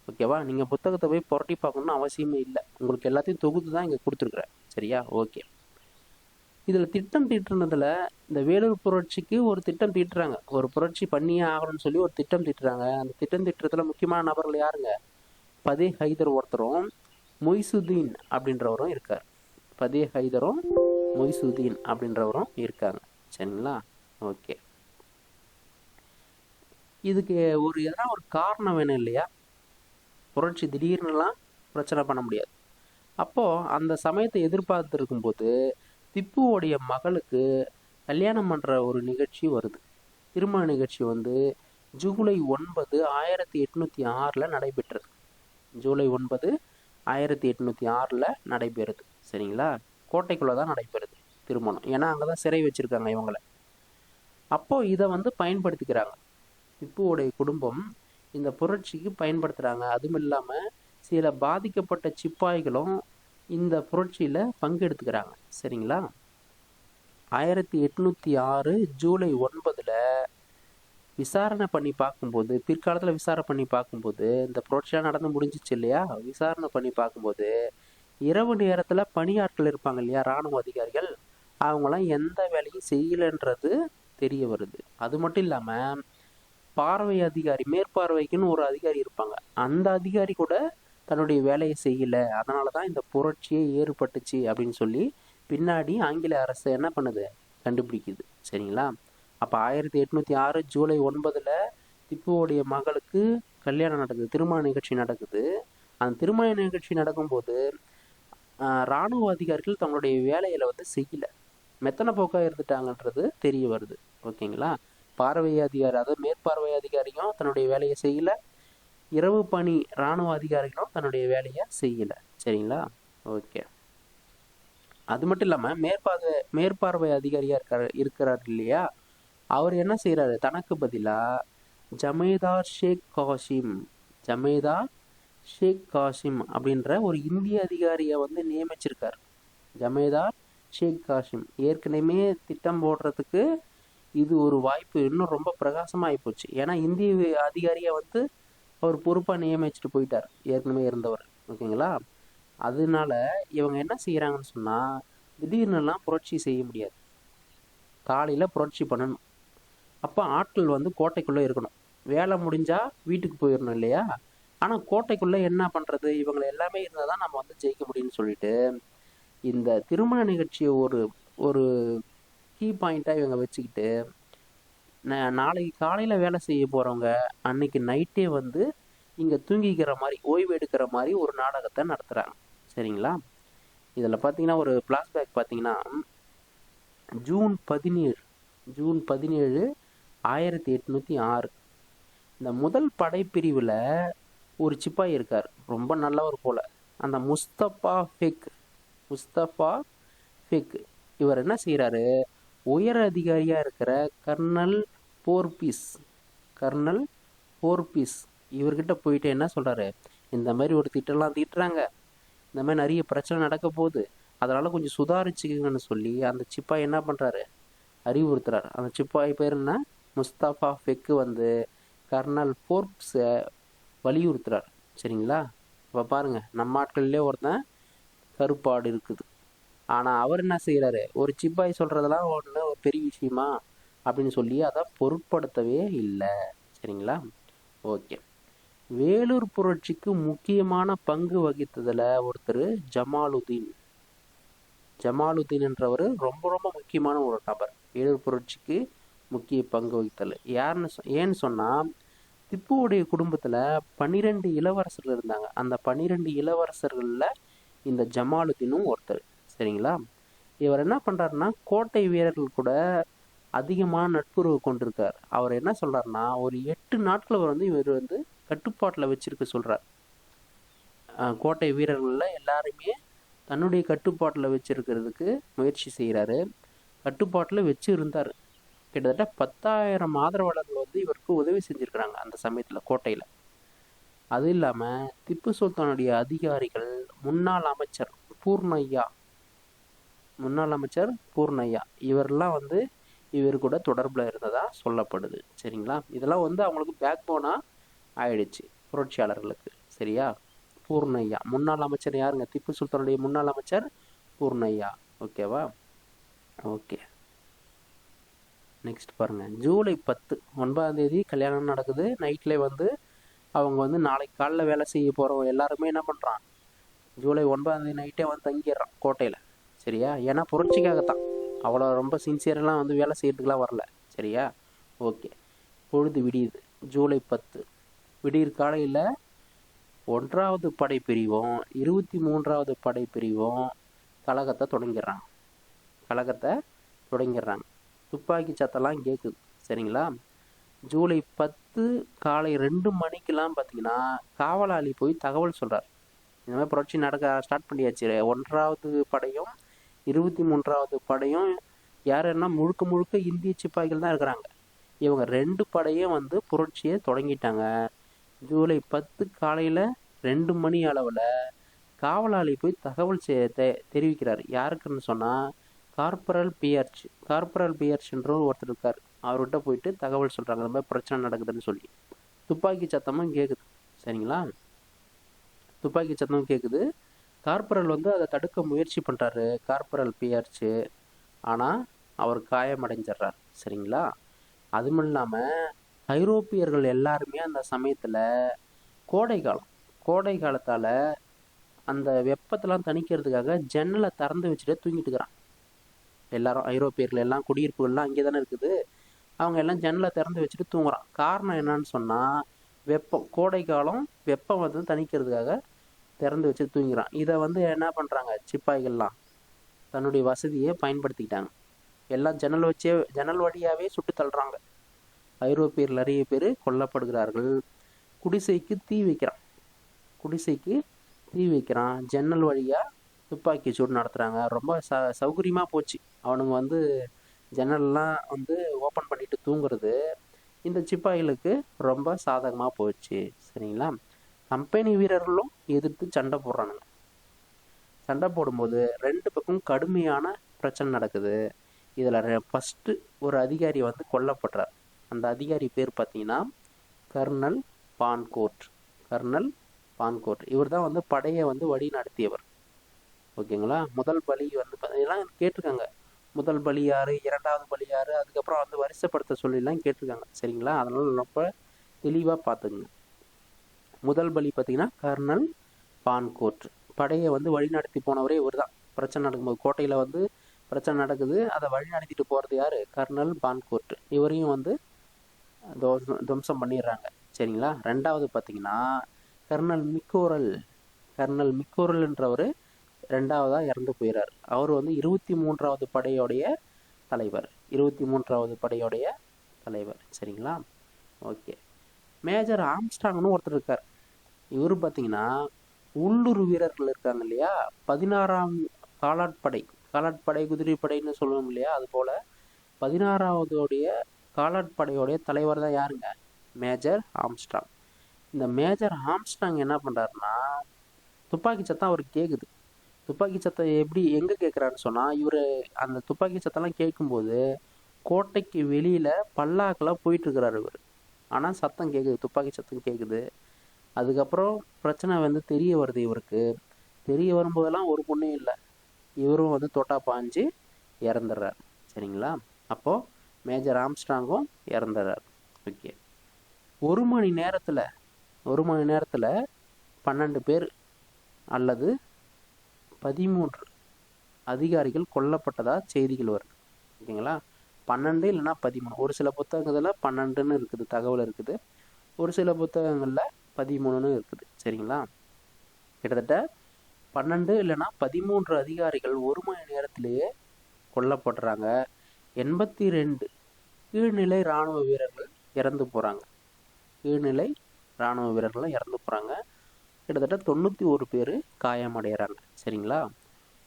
[SPEAKER 1] ஓகேவா? நீங்கள் புத்தகத்தை போய் புரட்டி பார்க்கணுன்னு அவசியமே இல்லை. உங்களுக்கு எல்லாத்தையும் தொகுத்து தான் இங்கே கொடுத்துருக்குறேன். சரியா? ஓகே. இதில் திட்டம் தீட்டுனதில் இந்த வேலூர் புரட்சிக்கு ஒரு திட்டம் தீட்டுறாங்க. ஒரு புரட்சி பண்ணியே ஆகணும்னு சொல்லி ஒரு திட்டம் தீட்டுறாங்க. அந்த திட்டம் தீட்டுறதுல முக்கியமான நபர்கள் யாருங்க? பதே ஹைதர் ஒருத்தரும் மொய்சுதீன் அப்படின்றவரும் இருக்கார். பதே ஹைதரும் மொய்சுதீன் அப்படின்றவரும் இருக்காங்க. சரிங்களா? ஓகே. இதுக்கு எதனா ஒரு காரணம் வேணும் இல்லையா? புரட்சி திடீர்னுலாம் பிரச்சனை பண்ண முடியாது. அப்போது அந்த சமயத்தை எதிர்பார்த்து இருக்கும்போது திப்புவோடைய மகளுக்கு கல்யாணம் பண்ணுற ஒரு நிகழ்ச்சி வருது. திருமண நிகழ்ச்சி வந்து ஜூலை 9, 1806 நடைபெற்றது. ஜூலை 9, 1806 நடைபெறுது. சரிங்களா? கோட்டைக்குள்ளே தான் நடைபெறுது திருமணம். ஏன்னா அங்கே தான் சிறை வச்சுருக்காங்க இவங்களை. அப்போது இதை வந்து பயன்படுத்திக்கிறாங்க. திப்புவோடைய குடும்பம் இந்த புரட்சிக்கு பயன்படுத்துகிறாங்க. அதுவும் இல்லாமல் சில பாதிக்கப்பட்ட சிப்பாய்களும் இந்த புரட்சியில் பங்கெடுத்துக்கிறாங்க. சரிங்களா? 1806 ஜூலை 9 விசாரணை பண்ணி பார்க்கும்போது, பிற்காலத்தில் விசாரணை பண்ணி பார்க்கும்போது இந்த புரட்சியாக நடந்து முடிஞ்சிச்சு இல்லையா? விசாரணை பண்ணி பார்க்கும்போது இரவு நேரத்தில் பணியாட்கள் இருப்பாங்க இல்லையா, இராணுவ அதிகாரிகள், அவங்களாம் எந்த வேலையும் செய்யலைன்றது தெரிய வருது. அது மட்டும் இல்லாமல் பார்வை அதிகாரி, மேற்பார்வைக்குன்னு ஒரு அதிகாரி இருப்பாங்க, அந்த அதிகாரி கூட தன்னுடைய வேலையை செய்யலை, அதனால தான் இந்த புரட்சியே ஏற்பட்டுச்சு அப்படின்னு சொல்லி பின்னாடி ஆங்கில அரசு என்ன பண்ணுது? கண்டுபிடிக்குது. சரிங்களா? அப்போ 1806 ஜூலை 9 திப்புவோடைய மகளுக்கு கல்யாணம் நடக்குது, திருமண நிகழ்ச்சி நடக்குது. அந்த திருமண நிகழ்ச்சி நடக்கும்போது இராணுவ அதிகாரிகள் தங்களுடைய வேலையில் வந்து செய்யலை, மெத்தனை போக்காக இருந்துட்டாங்கன்றது தெரிய வருது. ஓகேங்களா? பார்வை அதிகாரி, அதாவது மேற்பார்வை அதிகாரியும் தன்னுடைய வேலையை செய்யலை, இரவு பணி இராணுவ அதிகாரிகளும் தன்னுடைய வேலையை செய்யலை. சரிங்களா? ஓகே. அது மட்டும் இல்லாமல் மேற்பார்வை அதிகாரியாக இருக்கிறார் இல்லையா, அவர் என்ன செய்கிறாரு? தனக்கு பதிலாக ஜமேதார் ஷேக் காசிம் அப்படின்ற ஒரு இந்திய அதிகாரியை வந்து நியமிச்சிருக்கார். ஜமேதார் ஷேக் காசிம் ஏற்கனவே திட்டம் போடுறதுக்கு இது ஒரு வாய்ப்பு இன்னும் ரொம்ப பிரகாசமாக போச்சு. ஏன்னா இந்திய அதிகாரியை வந்து அவர் பொறுப்பாக நியமிச்சுட்டு போயிட்டார், ஏற்கனவே இருந்தவர். ஓகேங்களா? அதனால இவங்க என்ன செய்கிறாங்கன்னு சொன்னால் திடீர்னுலாம் புரட்சி செய்ய முடியாது. காலையில் புரட்சி பண்ணணும். அப்போ ஆட்கள் வந்து கோட்டைக்குள்ளே இருக்கணும். வேலை முடிஞ்சால் வீட்டுக்கு போயிடணும் இல்லையா? ஆனால் கோட்டைக்குள்ளே என்ன பண்ணுறது? இவங்களை எல்லாமே இருந்தால் தான் நம்ம வந்து ஜெயிக்க முடியும்னு சொல்லிட்டு இந்த திருமண நிகழ்ச்சியை ஒரு கீ பாயிண்ட்டாக இவங்க வச்சுக்கிட்டு நாளைக்கு காலையில் வேலை செய்ய போகிறவங்க அன்னைக்கு நைட்டே வந்து இங்கே தூங்கிக்கிற மாதிரி, ஓய்வு எடுக்கிற மாதிரி ஒரு நாடகத்தை நடத்துகிறாங்க. சரிங்களா? இதில் பார்த்தீங்கன்னா ஒரு ஃப்ளாஷ்பேக் பார்த்தீங்கன்னா ஜூன் 17 1806 இந்த முதல் படைப்பிரிவில் ஒரு சிப்பாய் இருக்கார், ரொம்ப நல்லவர் போல். அந்த முஸ்தபா ஃபெக் இவர் என்ன செய்கிறாரு? உயர் அதிகாரியாக இருக்கிற கர்னல் போர்பிஸ் இவர்கிட்ட போயிட்டு என்ன சொல்கிறாரு? இந்த மாதிரி ஒரு திட்டம்லாம் தீட்டுறாங்க, இந்த மாதிரி நிறைய பிரச்சனை நடக்க போகுது, அதனால் கொஞ்சம் சுதாரிச்சுக்கங்கன்னு சொல்லி அந்த சிப்பாய் என்ன பண்ணுறாரு? அறிவுறுத்துறாரு. அந்த சிப்பாய் பேர் என்ன? முஸ்தபா ஃபெக்கு வந்து கர்னல் ஃபோர்ப்ஸை வலியுறுத்துறார். சரிங்களா? இப்போ பாருங்கள், நம்ம ஆட்கள்லேயே ஒருத்தன் கருப்பாடு இருக்குது. ஆனால் அவர் என்ன செய்கிறாரு, ஒரு சிப்பாய் சொல்கிறதெல்லாம் ஒன்று ஒரு பெரிய விஷயமா அப்படின்னு சொல்லி அதை பொருட்படுத்தவே இல்லை. சரிங்களா? ஓகே. வேலூர் புரட்சிக்கு முக்கியமான பங்கு வகித்ததில் ஒருத்தர் ஜமாலுதீன். ஜமாலுதீன்ன்றவர் ரொம்ப ரொம்ப முக்கியமான ஒரு நபர். வேலூர் புரட்சிக்கு முக்கிய பங்கு வகித்தல். ஏன்னு சொன்னால், திப்புவுடைய குடும்பத்தில் 12 இளவரசர்கள் இருந்தாங்க. அந்த 12 இளவரசர்களில் இந்த ஜமாலுதீனும் ஒருத்தர். சரிங்களா? இவர் என்ன பண்ணுறாருன்னா, கோட்டை வீரர்கள் கூட அதிகமான நட்புறவு கொண்டிருக்கார். அவர் என்ன சொல்கிறாருன்னா, ஒரு 8 நாட்கள் இவர் வந்து கட்டுப்பாட்டில் வச்சிருக்க சொல்கிறார். கோட்டை வீரர்களில் எல்லாருமே தன்னுடைய கட்டுப்பாட்டில் வச்சிருக்கிறதுக்கு முயற்சி செய்கிறாரு. கட்டுப்பாட்டில் வச்சு இருந்தார். கிட்டத்தட்ட 10,000 ஆதரவாளர்கள் வந்து இவருக்கு உதவி செஞ்சுருக்கிறாங்க அந்த சமயத்தில் கோட்டையில். அது இல்லாமல் திப்பு சுல்தானுடைய அதிகாரிகள் முன்னாள் அமைச்சர் பூர்ணையா இவரெல்லாம் வந்து இவர் கூட தொடர்பில் இருந்ததாக சொல்லப்படுது. சரிங்களா? இதெல்லாம் வந்து அவங்களுக்கு பேக் போனாக ஆயிடுச்சு புரட்சியாளர்களுக்கு. சரியா? பூர்ணையா முன்னாள் அமைச்சர் யாருங்க? திப்பு சுல்தானுடைய முன்னாள் அமைச்சர் பூர்ணையா. ஓகேவா? ஓகே. நெக்ஸ்ட் பாருங்கள், ஜூலை 10 9ஆம் தேதி கல்யாணம் நடக்குது. நைட்லேயே வந்து அவங்க வந்து நாளைக்கு காலைல வேலை செய்ய போகிறவங்க எல்லாருமே என்ன பண்ணுறான், ஜூலை 9ஆம் தேதி நைட்டே வந்து தங்கிடுறான் கோட்டையில். சரியா? ஏன்னா புரட்சிக்காகத்தான். அவ்வளோ ரொம்ப சின்சியரெலாம் வந்து வேலை செய்யறதுக்கெலாம் வரல. சரியா? ஓகே. பொழுது விடியுது. ஜூலை 10 விடியற் காலையில் 1வது படைப்பிரிவும் 23வது படைப்பிரிவும் கழகத்தை தொடங்கிடுறாங்க. துப்பாக்கி சத்தம்லாம் கேட்குது. சரிங்களா? ஜூலை 10 காலை 2 மணிக்கெலாம் பார்த்தீங்கன்னா காவலாளி போய் தகவல் சொல்கிறார். இந்த மாதிரி புரட்சி நடக்க ஸ்டார்ட் பண்ணியாச்சு. 1வது படையும் 23வது படையும் யாருன்னா முழுக்க இந்திய சிப்பாய்கள் தான் இருக்கிறாங்க. இவங்க 2 படையும் வந்து புரட்சியை தொடங்கிட்டாங்க. ஜூலை 10 காலையில் 2 மணி அளவில் காவலாளி போய் தகவல் தெரிவிக்கிறார். யாருக்குன்னு சொன்னால் கார்பரல் பியர்ச்ன்ற ஒருத்தர் இருக்கார். அவர்கிட்ட போயிட்டு தகவல் சொல்கிறாங்க, இந்த மாதிரி பிரச்சனை நடக்குதுன்னு சொல்லி. துப்பாக்கி சத்தமும் கேட்குது. சரிங்களா? துப்பாக்கி சத்தமும் கேட்குது. கார்பரல் வந்து அதை தடுக்க முயற்சி பண்ணுறாரு, கார்பரல் பியர்ச்சு. ஆனால் அவர் காயமடைஞ்சிட்றார். சரிங்களா? அதுவும் இல்லாமல் ஐரோப்பியர்கள் எல்லாருமே அந்த சமயத்தில் கோடை காலத்தால் அந்த வெப்பத்தெல்லாம் தணிக்கிறதுக்காக ஜன்னலை திறந்து வச்சுட்டு தூங்கிட்டு இருக்கிறான். எல்லாரும் ஐரோப்பியர்கள் எல்லாம் குடியிருப்புகள்லாம் அங்கே தானே இருக்குது. அவங்க எல்லாம் ஜன்னலை திறந்து வச்சுட்டு தூங்குறான். காரணம் என்னன்னு சொன்னால், கோடை காலம் வெப்பம் வந்து தணிக்கிறதுக்காக திறந்து வச்சு தூங்குறான். இதை வந்து என்ன பண்ணுறாங்க, சிப்பாய்கள்லாம் தன்னுடைய வசதியை பயன்படுத்திக்கிட்டாங்க. எல்லாம் ஜன்னல் வழியாகவே சுட்டு தள்ளுறாங்க. ஐரோப்பியர்கள் நிறைய பேர் கொல்லப்படுகிறார்கள். குடிசைக்கு தீ வைக்கிறான். ஜன்னல் வழியாக துப்பாக்கி சூடு நடத்துகிறாங்க. ரொம்ப சௌகரியமாக போச்சு. அவனுங்க வந்து ஜன்னல்லாம் வந்து ஓப்பன் பண்ணிட்டு தூங்குறது இந்த சிப்பாய்களுக்கு ரொம்ப சாதகமாக போச்சு. சரிங்களா? கம்பெனி வீரர்களும் எதிர்த்து சண்டை போடுறானுங்க. சண்டை போடும்போது 2 பக்கம் கடுமையான பிரச்சனை நடக்குது. இதில் ஃபஸ்ட்டு ஒரு அதிகாரி வந்து கொல்லப்படுறார். அந்த அதிகாரி பேர் பார்த்தீங்கன்னா கர்னல் பான்கோர்ட். இவர் தான் வந்து படையை வந்து வழி நடத்தியவர். ஓகேங்களா? முதல் பலி வந்து எல்லாம் கேட்டிருக்காங்க. முதல் பலி யார், 2வது பலி யார், அதுக்கப்புறம் வந்து வரிசைப்படுத்த சொல்லிலாம் கேட்டிருக்காங்க. சரிங்களா? அதனால் ரொம்ப தெளிவாக பார்த்துக்குங்க. முதல் பலி பார்த்தீங்கன்னா கர்னல் பான்கோர்ட். படையை வந்து வழி நடத்தி போனவரே இவர் தான். பிரச்சனை நடக்கும்போது கோட்டையில் வந்து பிரச்சனை நடக்குது, அதை வழி நடத்திட்டு போகிறது யார், கர்னல் பான்கோர்ட். இவரையும் வந்து துவம்சம் பண்ணிடுறாங்க. சரிங்களா? 2வது பார்த்தீங்கன்னா கர்னல் மிக்கோரல்ன்றவர் 2வதாக இறந்து போயிறார். அவர் வந்து 23வது படையோடைய தலைவர். சரிங்களா? ஓகே. மேஜர் ஆம்ஸ்ட்ராங்னு ஒருத்தர் இருக்கார். இவர் பார்த்தீங்கன்னா உள்ளூர் வீரர்கள் இருக்காங்க இல்லையா, 16ஆம் காலாட்படை குதிரைப்படைன்னு சொல்லுவோம் இல்லையா, அதுபோல் 16வதோடைய காலாட்படையோடைய தலைவர் தான் யாருங்க, மேஜர் ஆம்ஸ்ட்ராங். இந்த மேஜர் ஆம்ஸ்ட்ராங் என்ன பண்ணுறாருன்னா, துப்பாக்கி சத்தம் அவருக்கு கேட்குது. துப்பாக்கி சத்தம் எங்கே கேட்குறாருன்னு சொன்னால், இவர் அந்த துப்பாக்கி சத்தம்லாம் கேட்கும்போது கோட்டைக்கு வெளியில் பல்லாக்கில் போயிட்டுருக்கிறார் இவர். ஆனால் சத்தம் கேட்குது, துப்பாக்கி சத்தம் கேட்குது. அதுக்கப்புறம் பிரச்சனை வந்து தெரிய வருது இவருக்கு. தெரிய வரும்போதெல்லாம் ஒரு பொண்ணும் இல்லை, இவரும் வந்து தொட்டா பாஞ்சு இறந்துடுறார். சரிங்களா? அப்போது மேஜர் ஆம்ஸ்ட்ராங்கும் இறந்துடுறார். ஓகே. ஒரு மணி நேரத்தில் 12 பேர் அல்லது 13 அதிகாரிகள் கொல்லப்பட்டதாக செய்திகள் வருது. ஓகேங்களா? 12 இல்லைன்னா 13. ஒரு சில புத்தகங்களில் 12ன்னு இருக்குது, தகவல் இருக்குது. ஒரு சில புத்தகங்களில் 13ன்னு இருக்குது. சரிங்களா? கிட்டத்தட்ட 12 இல்லைன்னா 13 அதிகாரிகள் ஒரு மணி நேரத்திலேயே கொல்லப்படுறாங்க. 82 கீழ்நிலை இராணுவ வீரர்கள் இறந்து போகிறாங்க. கீழ்நிலை இராணுவ வீரர்கள்லாம் இறந்து போகிறாங்க. கிட்டத்தட்ட 91 பேர் காயமடைகிறாங்க. சரிங்களா?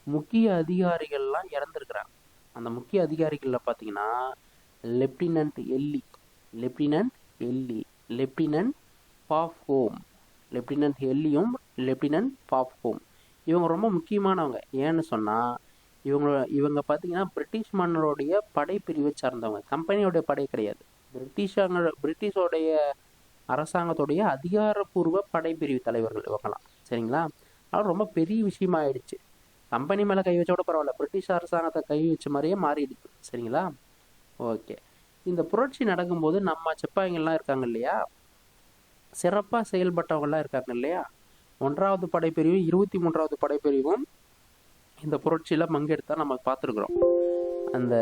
[SPEAKER 1] முக்கிய அதிகாரிகள்லாம் இறந்துருக்குறாங்க. அந்த முக்கிய அதிகாரிகளில் பார்த்தீங்கன்னா லெப்டினன்ட் எல்லி, லெப்டினன்ட் பாப்ஹோம், லெப்டினன்ட் எல்லியும் லெப்டினன்ட் பாப்ஹோம் இவங்க ரொம்ப முக்கியமானவங்க. ஏன்னு சொன்னால் இவங்க பார்த்தீங்கன்னா பிரிட்டிஷ் மன்னருடைய படைப்பிரிவை சார்ந்தவங்க. கம்பெனியோடைய படை கிடையாது, பிரிட்டிஷோடைய அரசாங்கத்துடைய அதிகாரப்பூர்வ படைப்பிரிவு தலைவர்கள் இவங்கலாம். சரிங்களா? அது ரொம்ப பெரிய விஷயமா ஆயிடுச்சு. கம்பெனி மேலே கை வச்சோட பரவாயில்ல, பிரிட்டிஷ் அரசாங்கத்தை கை வச்ச மாதிரியே மாறிடுச்சு. சரிங்களா? ஓகே. இந்த புரட்சி நடக்கும்போது நம்ம சிப்பாய்கள்லாம் இருக்காங்க இல்லையா, சிறப்பாக செயல்பட்டவங்களாம் இருக்காங்க இல்லையா, 1வது படைப்பிரிவும் 23வது படைப்பிரிவும் இந்த புரட்சியில் பங்கெடுத்தா நம்ம பார்த்துருக்குறோம். அந்த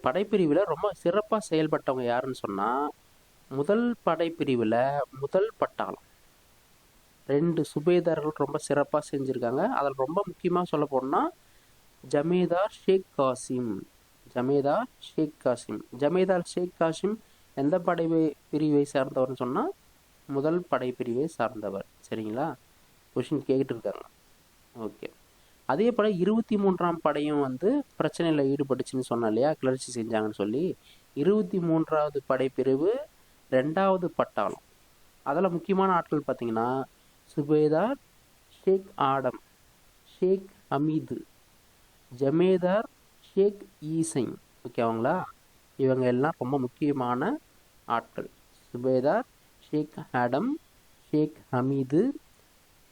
[SPEAKER 1] படைப்பிரிவில் ரொம்ப சிறப்பாக செயல்பட்டவங்க யாருன்னு சொன்னால், முதல் படைப்பிரிவில் முதல் பட்டாளம் 2 சுபேதார்கள் ரொம்ப சிறப்பாக செஞ்சுருக்காங்க. அதில் ரொம்ப முக்கியமாக சொல்ல போனால் ஜமேதார் ஷேக் காசிம் எந்த படைப்பிரிவை சார்ந்தவர்னு சொன்னால் முதல் படைப்பிரிவை சார்ந்தவர். சரிங்களா? கொஷின் கேட்டுட்டு இருக்காங்க. ஓகே. அதே போல் 23ஆம் படையும் வந்து பிரச்சனையில் ஈடுபட்டுச்சுன்னு சொன்னோம் இல்லையா, கிளர்ச்சி செஞ்சாங்கன்னு சொல்லி. 23வது படைப்பிரிவு 2வது பட்டாளம். அதில் முக்கியமான ஆட்கள் பார்த்தீங்கன்னா சுபேதார் ஷேக் ஆடம், ஷேக் ஹமீது, ஜமேதார் ஷேக் ஈசைன். ஓகேவாங்களா? இவங்க எல்லாம் ரொம்ப முக்கியமான ஆட்கள். சுபேதார் ஷேக் ஆடம், ஷேக் ஹமீது,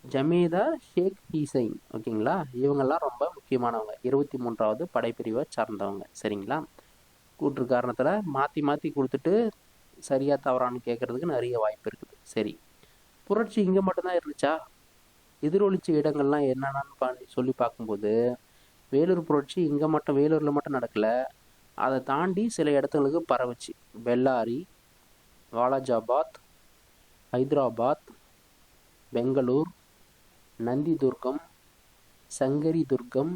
[SPEAKER 1] ஜமேதார் ஷேக் ஈசைன். ஓகேங்களா? இவங்கெல்லாம் ரொம்ப முக்கியமானவங்க, 23வது படைப்பிரிவை சார்ந்தவங்க. சரிங்களா? கூற்று காரணத்தில் மாற்றி மாற்றி கொடுத்துட்டு சரியாக தவறான்னு கேட்குறதுக்கு நிறைய வாய்ப்பு இருக்குது. சரி, புரட்சி இங்கே மட்டும்தான் இருந்துச்சா? எதிரொலிச்ச இடங்கள்லாம் என்னென்னு சொல்லி பார்க்கும்போது வேலூர் புரட்சி இங்கே மட்டும், வேலூரில் மட்டும் நடக்கலை, அதை தாண்டி சில இடத்துங்களுக்கு பரவுச்சு. பெல்லாரி, வாலாஜாபாத், ஹைதராபாத், பெங்களூர், நந்திதுர்கம், சங்கரி துர்கம்,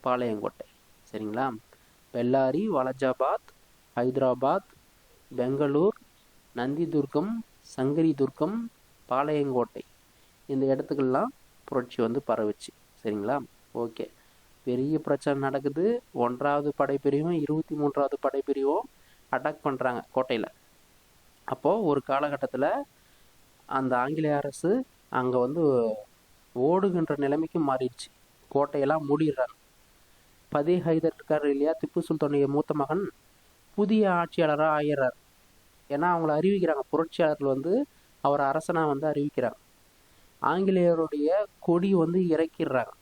[SPEAKER 1] பாளையங்கோட்டை. சரிங்களா? பெல்லாரி, வாலாஜாபாத், ஹைதராபாத், பெங்களூர், நந்திதுர்கம், சங்கரி துர்கம், பாளையங்கோட்டை, இந்த இடத்துக்கெல்லாம் புரட்சி வந்து பரவுச்சு. சரிங்களா? ஓகே. பெரிய பிரச்சனை நடக்குது. 1வது படைப்பிரிவும் 23வது படைப்பிரிவும் அட்டாக் பண்ணுறாங்க கோட்டையில். அப்போது ஒரு காலகட்டத்தில் அந்த ஆங்கிலேய அரசு அங்கே வந்து ஓடுகின்ற நிலைமைக்கு மாறிடுச்சு. கோட்டையெல்லாம் மூடிடுறாங்க. பதே ஹைதர் இருக்கார் இல்லையா, திப்பு சுல்தானுடைய மூத்த மகன், புதிய ஆட்சியாளராக ஆயிடுறார். ஏன்னா அவங்கள அறிவிக்கிறாங்க, புரட்சியாளர்கள் வந்து அவர் அரசனாக வந்து அறிவிக்கிறாங்க. ஆங்கிலேயருடைய கொடி வந்து இறக்கிடுறாங்க.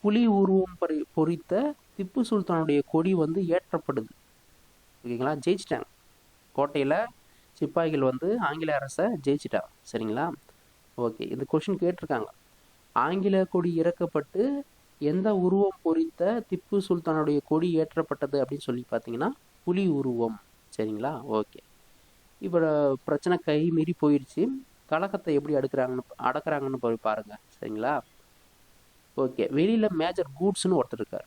[SPEAKER 1] புலி உருவம் பொறித்த திப்பு சுல்தானுடைய கொடி வந்து ஏற்றப்படுது. ஓகேங்களா? ஜெயிச்சிட்டாங்க. கோட்டையில் சிப்பாய்கள் வந்து ஆங்கில அரசை ஜெயிச்சிட்டாங்க. சரிங்களா? ஓகே. இந்த கொஷின் கேட்டிருக்காங்க. ஆங்கில கொடி இறக்கப்பட்டு எந்த உருவம் பொறித்த திப்பு சுல்தானுடைய கொடி ஏற்றப்பட்டது அப்படின்னு சொல்லி பார்த்தீங்கன்னா புலி உருவம். சரிங்களா? ஓகே. இப்போ பிரச்சனை கை மீறி போயிடுச்சு. கழகத்தை எப்படி அடக்குறாங்கன்னு போய் பாருங்கள். சரிங்களா? ஓகே. வெளியில் மேஜர் கூட்ஸ்னு ஒருத்தர் இருக்கார்.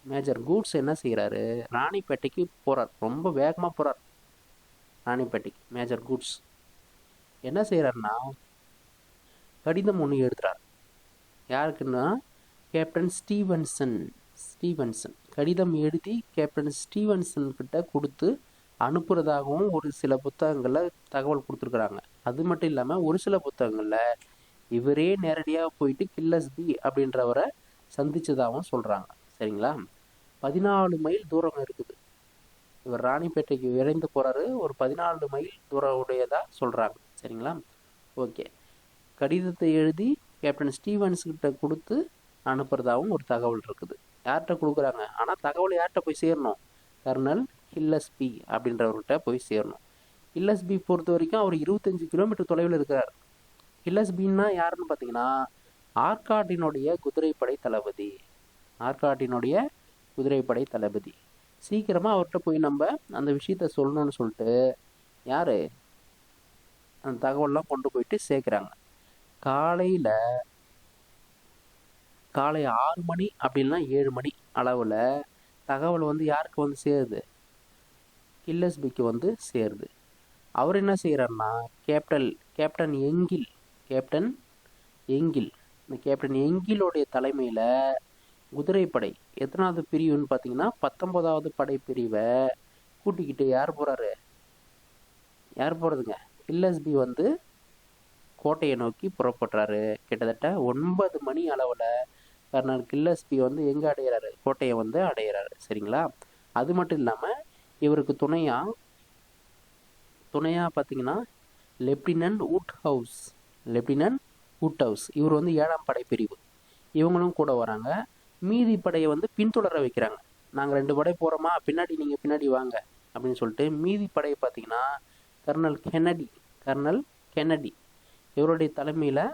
[SPEAKER 1] மேஜர் கூட்ஸ் என்ன செய்கிறாரு, ராணிப்பேட்டைக்கு போகிறார். ரொம்ப வேகமாக போகிறார் ராணிப்பேட்டைக்கு. மேஜர் கூட்ஸ் என்ன செய்கிறாருன்னா கடிதம் ஒன்று எழுதுறார். யாருக்குன்னா கேப்டன் ஸ்டீவன்சன் கடிதம் எழுதி கேப்டன் ஸ்டீவன்சன் கிட்ட கொடுத்து அனுப்புறதாகவும் ஒரு சில புத்தகங்களில் தகவல் கொடுத்துருக்குறாங்க. அது மட்டும் இல்லாமல் ஒரு சில புத்தகங்களில் இவரே நேரடியாக போயிட்டு கில்லஸ்பி அப்படின்றவரை சந்திச்சதாகவும் சொல்கிறாங்க. சரிங்களா? 14 மைல் தூரம் இருக்குது இவர் ராணிப்பேட்டைக்கு விரைந்து போகிறாரு. ஒரு 14 மைல் தூரம் உடையதாக சொல்கிறாங்க. சரிங்களா? ஓகே. கடிதத்தை எழுதி கேப்டன் ஸ்டீவன்ஸ் கிட்ட கொடுத்து அனுப்புறதாகவும் ஒரு தகவல் இருக்குது. யார்கிட்ட கொடுக்குறாங்க? ஆனால் தகவல் யார்கிட்ட போய் சேரணும்? கர்னல் ஹில்லஸ்பி அப்படின்றவர்கிட்ட போய் சேரணும். ஹில்லஸ்பி பொறுத்த வரைக்கும் அவர் 25 கிலோமீட்டர் தொலைவில் இருக்கிறார். ஹில்லஸ்பின்னா யாருன்னு பார்த்தீங்கன்னா ஆற்காட்டினுடைய குதிரைப்படை தளபதி. ஆற்காட்டினுடைய குதிரைப்படை தளபதி. சீக்கிரமாக அவர்கிட்ட போய் நம்ம அந்த விஷயத்த சொல்லணும்னு சொல்லிட்டு யார் அந்த தகவல்லாம் கொண்டு போயிட்டு சேர்க்குறாங்க. காலை 6 மணி அப்படின்னா 7 மணி அளவில் தகவல் வந்து யாருக்கு வந்து சேருது? ஹில்லஸ்பிக்கு வந்து சேருது. அவர் என்ன செய்கிறாருன்னா கேப்டன் எங்கில் இந்த கேப்டன் எங்கிலோடைய தலைமையில் குதிரைப்படை எத்தனாவது பிரிவுன்னு பார்த்தீங்கன்னா 19வது படைப்பிரிவை கூட்டிக்கிட்டு யார் போகிறதுங்க? ஹில்லஸ்பி வந்து கோட்டையை நோக்கி புறப்படுறாரு. கிட்டத்தட்ட 9 மணி அளவில் கர்னல் ஹில்லஸ்பி வந்து எங்கே அடையிறாரு? கோட்டையை வந்து அடையிறாரு. சரிங்களா? அது மட்டும் இல்லாமல் இவருக்கு துணையாக பார்த்தீங்கன்னா லெப்டினன்ட் வுட் ஹவுஸ் இவர் வந்து 7ஆம் படைப்பிரிவு. இவங்களும் கூட வராங்க. மீதி படையை வந்து பின்தொடர வைக்கிறாங்க. நாங்கள் 2 படை போகிறோமா, நீங்கள் பின்னாடி வாங்க அப்படின்னு சொல்லிட்டு மீதி படையை பார்த்தீங்கன்னா கர்னல் கென்னடி இவருடைய தலைமையில்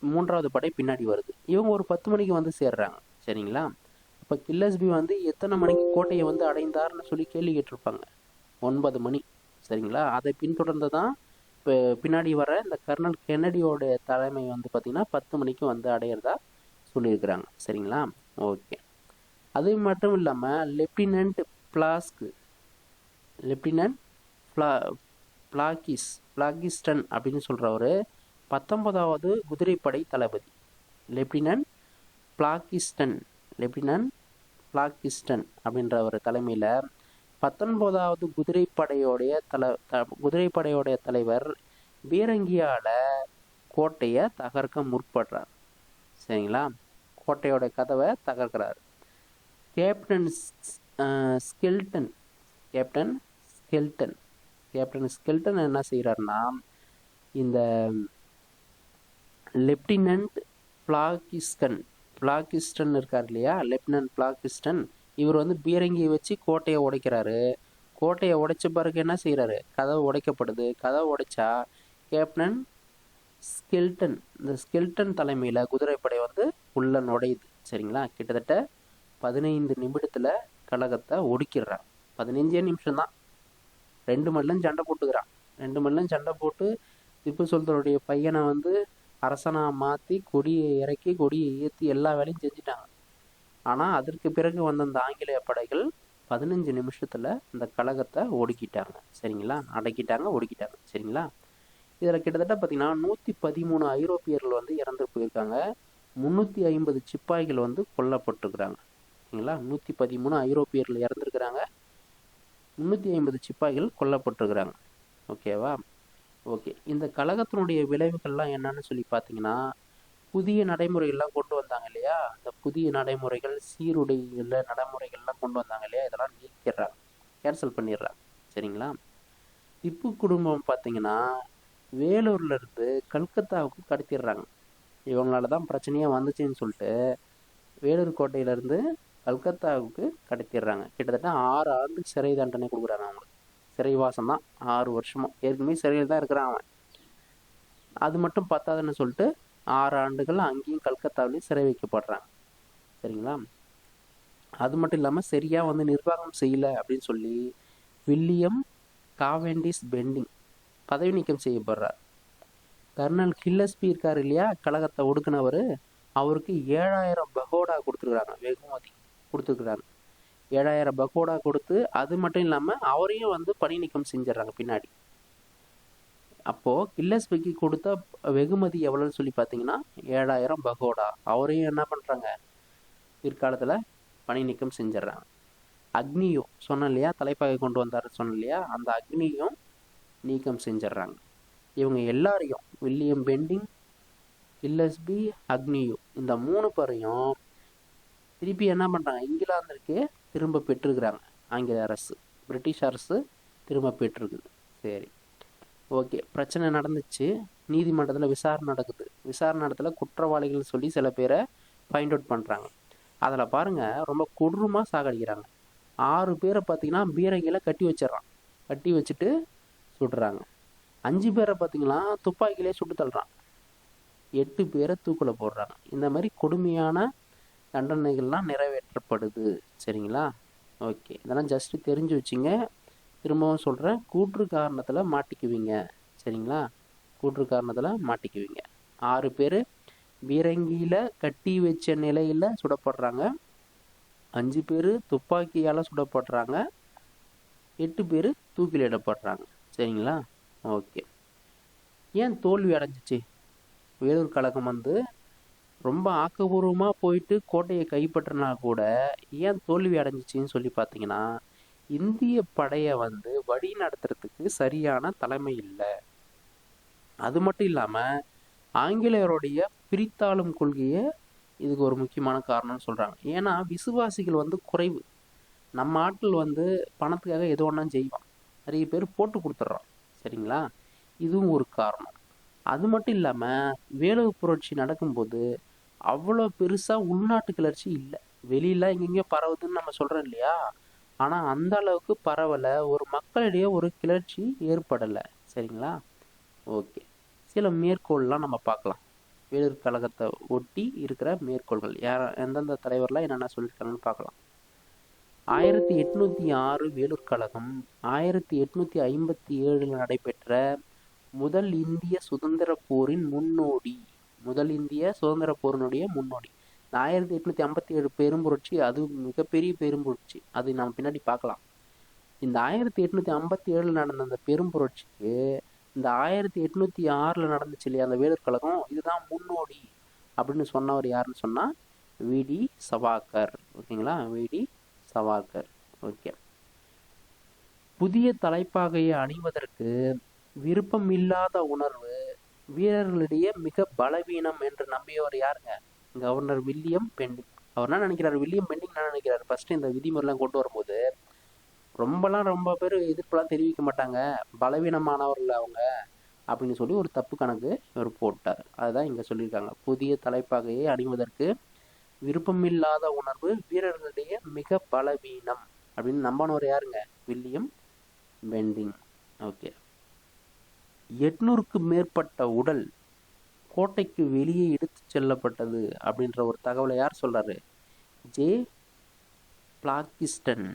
[SPEAKER 1] 3வது படை பின்னாடி வருது. இவங்க ஒரு 10 மணிக்கு வந்து சேர்றாங்க. சரிங்களா? அப்போ ஹில்லஸ்பி வந்து எத்தனை மணிக்கு கோட்டையை வந்து அடைந்தார்னு சொல்லி கேள்வி கேட்டிருப்பாங்க. 9 மணி. சரிங்களா? அதை பின்தொடர்ந்து தான் இப்போ பின்னாடி வர இந்த கர்னல் கென்னடியோட தலைமை வந்து பார்த்திங்கன்னா 10 மணிக்கு வந்து அடையிறதா சொல்லியிருக்கிறாங்க. சரிங்களா? ஓகே. அது மட்டும் இல்லாமல் லெப்டினன்ட் பிளாகிஸ்டன் அப்படின்னு சொல்கிறவர் 19வது குதிரைப்படை தளபதி. லெப்டினன்ட் பிளாகிஸ்டன் அப்படின்றவர் தலைமையில் 19வது குதிரைப்படையோடைய தலைவர் பீரங்கியால் கோட்டையை தகர்க்க முற்படுறார். சரிங்களா? கோட்டையோட கதவை தகர்க்கிறார். கேப்டன் ஸ்கெல்டன் என்ன செய்கிறாருன்னா இந்த லெப்டினன்ட் பிளாகிஸ்டன் இருக்கார் இல்லையா, லெப்டினன்ட் பிளாகிஸ்டன் இவர் வந்து பீரங்கியை வச்சு கோட்டையை உடைக்கிறாரு. கோட்டையை உடைச்ச பிறகு என்ன செய்கிறாரு? கதவு உடைக்கப்படுது. கதவு உடைச்சா கேப்டன் ஸ்கெல்டன் தலைமையில் குதிரைப்படை வந்து உள்ள நுழையுது. சரிங்களா? கிட்டத்தட்ட 15 நிமிடத்தில் கழகத்தை ஒடுக்கிடுறான். 15 நிமிஷம் தான். 2 மணிலும் சண்டை போட்டுக்கிறான். 2 மணிலும் சண்டை போட்டு திப்பு சுல்தானுடைய பையனை வந்து அரசனாக மாற்றி கொடியை இறக்கி கொடியை ஏற்றி எல்லா வேலையும் செஞ்சுட்டாங்க. ஆனால் அதற்கு பிறகு வந்த அந்த ஆங்கிலேய படைகள் 15 நிமிஷத்தில் இந்த கழகத்தை ஒடுக்கிட்டாங்க. சரிங்களா? ஒடுக்கிட்டாங்க. சரிங்களா? இதில் கிட்டத்தட்ட பார்த்தீங்கன்னா 113 ஐரோப்பியர்கள் வந்து இறந்து போயிருக்காங்க. 350 சிப்பாய்கள் வந்து கொல்லப்பட்டிருக்கிறாங்க. சரிங்களா? 113 ஐரோப்பியர்கள் இறந்துருக்கிறாங்க. 350 சிப்பாய்கள் கொல்லப்பட்டிருக்கிறாங்க. ஓகேவா? ஓகே. இந்த கழகத்தினுடைய விளைவுகள்லாம் என்னன்னு சொல்லி பார்த்தீங்கன்னா புதிய நடைமுறைகள்லாம் கொண்டு வந்தாங்க இல்லையா, அந்த புதிய நடைமுறைகள் சீருடையில் நடைமுறைகள்லாம் கொண்டு வந்தாங்க இல்லையா, இதெல்லாம் நீக்கிடுறாங்க, கேன்சல் பண்ணிடுறாங்க. சரிங்களா? திப்பு குடும்பம் பார்த்தீங்கன்னா வேலூர்லேருந்து கல்கத்தாவுக்கு கடத்திடுறாங்க. இவங்களால தான் பிரச்சனையாக வந்துச்சுன்னு சொல்லிட்டு வேலூர் கோட்டையிலேருந்து கல்கத்தாவுக்கு கடத்திடுறாங்க. கிட்டத்தட்ட 6 ஆண்டு சிறை தண்டனை கொடுக்குறாங்க அவங்களுக்கு. சிறைவாசம் தான் 6 வருஷமும். ஏற்கனவே சிறையில் தான் இருக்கிறான் அவன். அது மட்டும் பத்தாதுன்னு சொல்லிட்டு 6 ஆண்டுகள் அங்கேயும் கல்கத்தாவிலையும் சிறை வைக்கப்படுறாங்க. சரிங்களா? அது மட்டும் இல்லாமல் சரியாக வந்து நிர்வாகம் செய்யலை அப்படின்னு சொல்லி வில்லியம் காவெண்டிஸ் பெண்டிங் பதவி நீக்கம் செய்யப்படுறார். கர்னல் ஹில்லஸ்பி இருக்கார் இல்லையா, கழகத்தை ஒடுக்குனவர், அவருக்கு 7000 பகோடா கொடுத்துருக்குறாங்க, வெகுமதி கொடுத்துருக்குறாங்க. 7000 பகோடா கொடுத்து அது மட்டும் இல்லாமல் அவரையும் வந்து பணி நீக்கம் செஞ்சிடறாங்க பின்னாடி. அப்போது ஹில்லஸ்பிக்கு கொடுத்த வெகுமதி எவ்வளோன்னு சொல்லி பார்த்தீங்கன்னா 7000 பகோடா. அவரையும் என்ன பண்ணுறாங்க, பிற்காலத்தில் பணி நீக்கம் செஞ்சிடறாங்க. அக்னியும் சொன்னேன் இல்லையா, தலைப்பாகை கொண்டு வந்தார் சொன்னேன் இல்லையா, அந்த அக்னியும் நீக்கம் செஞ்சிடறாங்க. இவங்க எல்லாரையும் வில்லியம் பெண்டிங், ஹில்லஸ்பி, அக்னியு இந்த 3 பேரையும் திருப்பி என்ன பண்ணுறாங்க, இங்கிலாந்திற்கே திரும்ப பெற்றுக்கிறாங்க ஆங்கில அரசு. பிரிட்டிஷ் அரசு திரும்ப பெற்றிருக்குது. சரி, ஓகே. பிரச்சனை நடந்துச்சு, நீதிமன்றத்தில் விசாரணை நடக்குது. விசாரணை நடத்துல குற்றவாளிகள் சொல்லி சில பேரை ஃபைண்ட் அவுட் பண்ணுறாங்க. அதில் பாருங்கள், ரொம்ப கொடூரமாக சாகடிக்கிறாங்க. 6 பேரை பார்த்தீங்கன்னா பீரங்கியில் கட்டி வச்சிடறான். கட்டி வச்சுட்டு சுடுறாங்க. 5 பேரை பார்த்தீங்கன்னா துப்பாக்கியிலே சுட்டு தள்ளுறான். 8 பேரை தூக்கில் போடுறாங்க. இந்த மாதிரி கொடுமையான தண்டனைகள்லாம் நிறைவேற்றப்படுது. சரிங்களா? ஓகே, இதெல்லாம் ஜஸ்ட்டு தெரிஞ்சு வச்சுங்க. திரும்பவும் சொல்கிறேன், கூற்று காரணத்தில் மாட்டிக்குவீங்க. சரிங்களா? கூற்று காரணத்தில் மாட்டிக்குவீங்க. 6 பேர் பீரங்கியில் கட்டி வச்ச நிலையில் சுடப்படுறாங்க. 5 பேர் துப்பாக்கியால் சுடப்படுறாங்க. 8 பேர் தூக்கிலிடப்படுறாங்க. சரிங்களா? ஓகே. ஏன் தோல்வி அடைஞ்சிச்சு? வேலூர் கழகம் வந்து ரொம்ப ஆக்கப்பூர்வமாக போயிட்டு கோட்டையை கைப்பற்றினா கூட ஏன் தோல்வி அடைஞ்சிச்சின்னு சொல்லி பார்த்தீங்கன்னா, இந்திய படையை வந்து வழி நடத்துறதுக்கு சரியான தலைமை இல்லை. அது மட்டும் இல்லாமல் ஆங்கிலேயருடைய பிரித்தாளும் கொள்கையை இதுக்கு ஒரு முக்கியமான காரணம்னு சொல்கிறாங்க. ஏன்னா விசுவாசிகள் வந்து குறைவு. நம்ம ஆட்கள் வந்து பணத்துக்காக எது ஒன்றா செய்வான், நிறைய பேர் போட்டு கொடுத்துட்றான். சரிங்களா? இதுவும் ஒரு காரணம். அது மட்டும் இல்லாமல் வேலூர் புரட்சி நடக்கும்போது அவ்வளோ பெருசாக உள்நாட்டு கிளர்ச்சி இல்லை. வெளியெல்லாம் எங்கெங்கேயோ பரவுதுன்னு நம்ம சொல்கிறோம் இல்லையா? ஆனால் அந்த அளவுக்கு பரவலை, ஒரு மக்களிடையே ஒரு கிளர்ச்சி ஏற்படலை. சரிங்களா? ஓகே, சில மேற்கோள்லாம் நம்ம பார்க்கலாம். வேலூர் கழகத்தை ஒட்டி இருக்கிற மேற்கோள்கள் யார், எந்தெந்த தலைவர்லாம் என்னென்ன சொல்லியிருக்காங்கன்னு பார்க்கலாம். 1806 வேலூர் கழகம் 1857 நடைபெற்ற முதல் இந்திய சுதந்திர போரின் முன்னோடி. முதல் இந்திய சுதந்திர போரினுடைய முன்னோடி. 1857 பெரும்புரட்சி, அது மிகப்பெரிய பெரும்புரட்சி. அது நம்ம பின்னாடி பார்க்கலாம். இந்த 1857 நடந்த அந்த பெரும்புரட்சிக்கு இந்த 1806 நடந்துச்சு இல்லையா அந்த வேலூர் கழகம், இதுதான் முன்னோடி அப்படின்னு சொன்னவர் யாருன்னு சொன்னால் வி.டி. சவார்கர். ஓகேங்களா? வி.டி. சவார்கர். ஓகே. புதிய தலைப்பாகையை அணிவதற்கு விருப்பம் இல்லாத உணர்வு வீரர்களிடையே மிக பலவீனம் என்று நம்பியவர் யாருங்க? Governor William Bentinck. அவர் என்ன நினைக்கிறார்? வில்லியம் பெண்டிங் என்ன நினைக்கிறார்? ஃபர்ஸ்ட் இந்த விதிமுறைலாம் கொண்டு வரும்போது ரொம்ப பேர் எதிர்ப்பெல்லாம் தெரிவிக்க மாட்டாங்க, பலவீனமானவர்கள் அவங்க அப்படின்னு சொல்லி ஒரு தப்பு கணக்கு இவர் போட்டார். அதுதான் இங்கே சொல்லியிருக்காங்க. புதிய தலைப்பாகையை அணிவதற்கு விருப்பமில்லாத உணர்வு வீரர்களிடையே மிக பலவீனம் அப்படின்னு நம்பினவர் யாருங்க? William Bentinck. ஓகே. 800க்கு மேற்பட்ட உடல் கோட்டைக்கு வெளியே எடுத்து செல்லப்பட்டது அப்படின்ற ஒரு தகவலை யார் சொல்றாரு? ஜே பிளாக்கிஸ்டன்.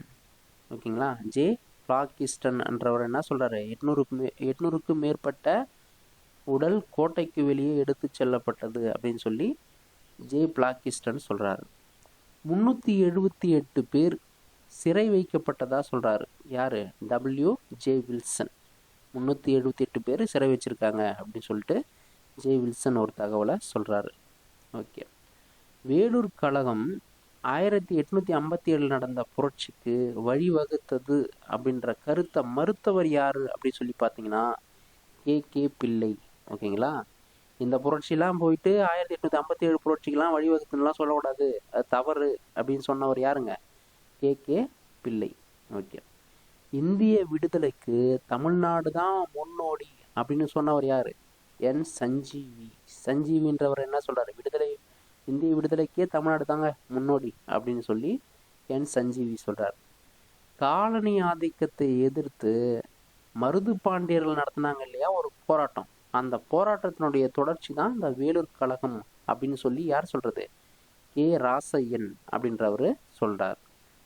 [SPEAKER 1] ஓகேங்களா? ஜே பிளாக்கிஸ்டன் என்றவர் என்ன சொல்றாரு? 800க்கு மேற்பட்ட உடல் கோட்டைக்கு வெளியே எடுத்து செல்லப்பட்டது அப்படின்னு சொல்லி ஜே பிளாக்கிஸ்டன் சொல்றாரு. 378 பேர் சிறை வைக்கப்பட்டதா சொல்றாரு. யாரு? W.J. வில்சன். 378 பேர் சிறை வச்சிருக்காங்க அப்படின்னு சொல்லிட்டு ஜே வில்சன் ஒரு தகவலை சொல்றாரு. ஓகே. வேலூர் கழகம் 1857 நடந்த புரட்சிக்கு வழிவகுத்தது அப்படின்ற கருத்தை மறுத்தவர் யாரு அப்படின்னு சொல்லி பார்த்தீங்கன்னா கே பிள்ளை. ஓகேங்களா? இந்த புரட்சிலாம் போயிட்டு 1857 புரட்சிக்கெல்லாம் வழிவகுத்துலாம் சொல்லக்கூடாது, அது தவறு அப்படின்னு சொன்னவர் யாருங்க? கே பிள்ளை. ஓகே. இந்திய விடுதலைக்கு தமிழ்நாடு தான் முன்னோடி அப்படின்னு சொன்னவர் யாரு? என் சஞ்சீவி. சஞ்சீவின்றவர் என்ன சொல்றாரு? இந்திய விடுதலைக்கே தமிழ்நாடு தாங்க முன்னோடி அப்படின்னு சொல்லி என் சஞ்சீவி சொல்றார். காலனி ஆதிக்கத்தை எதிர்த்து மருது பாண்டியர்கள் நடத்தினாங்க இல்லையா ஒரு போராட்டம், அந்த போராட்டத்தினுடைய தொடர்ச்சி தான் இந்த வேலூர் கழகம் அப்படின்னு சொல்லி யார் சொல்றது? ராசையன் அப்படின்றவர் சொல்றார்.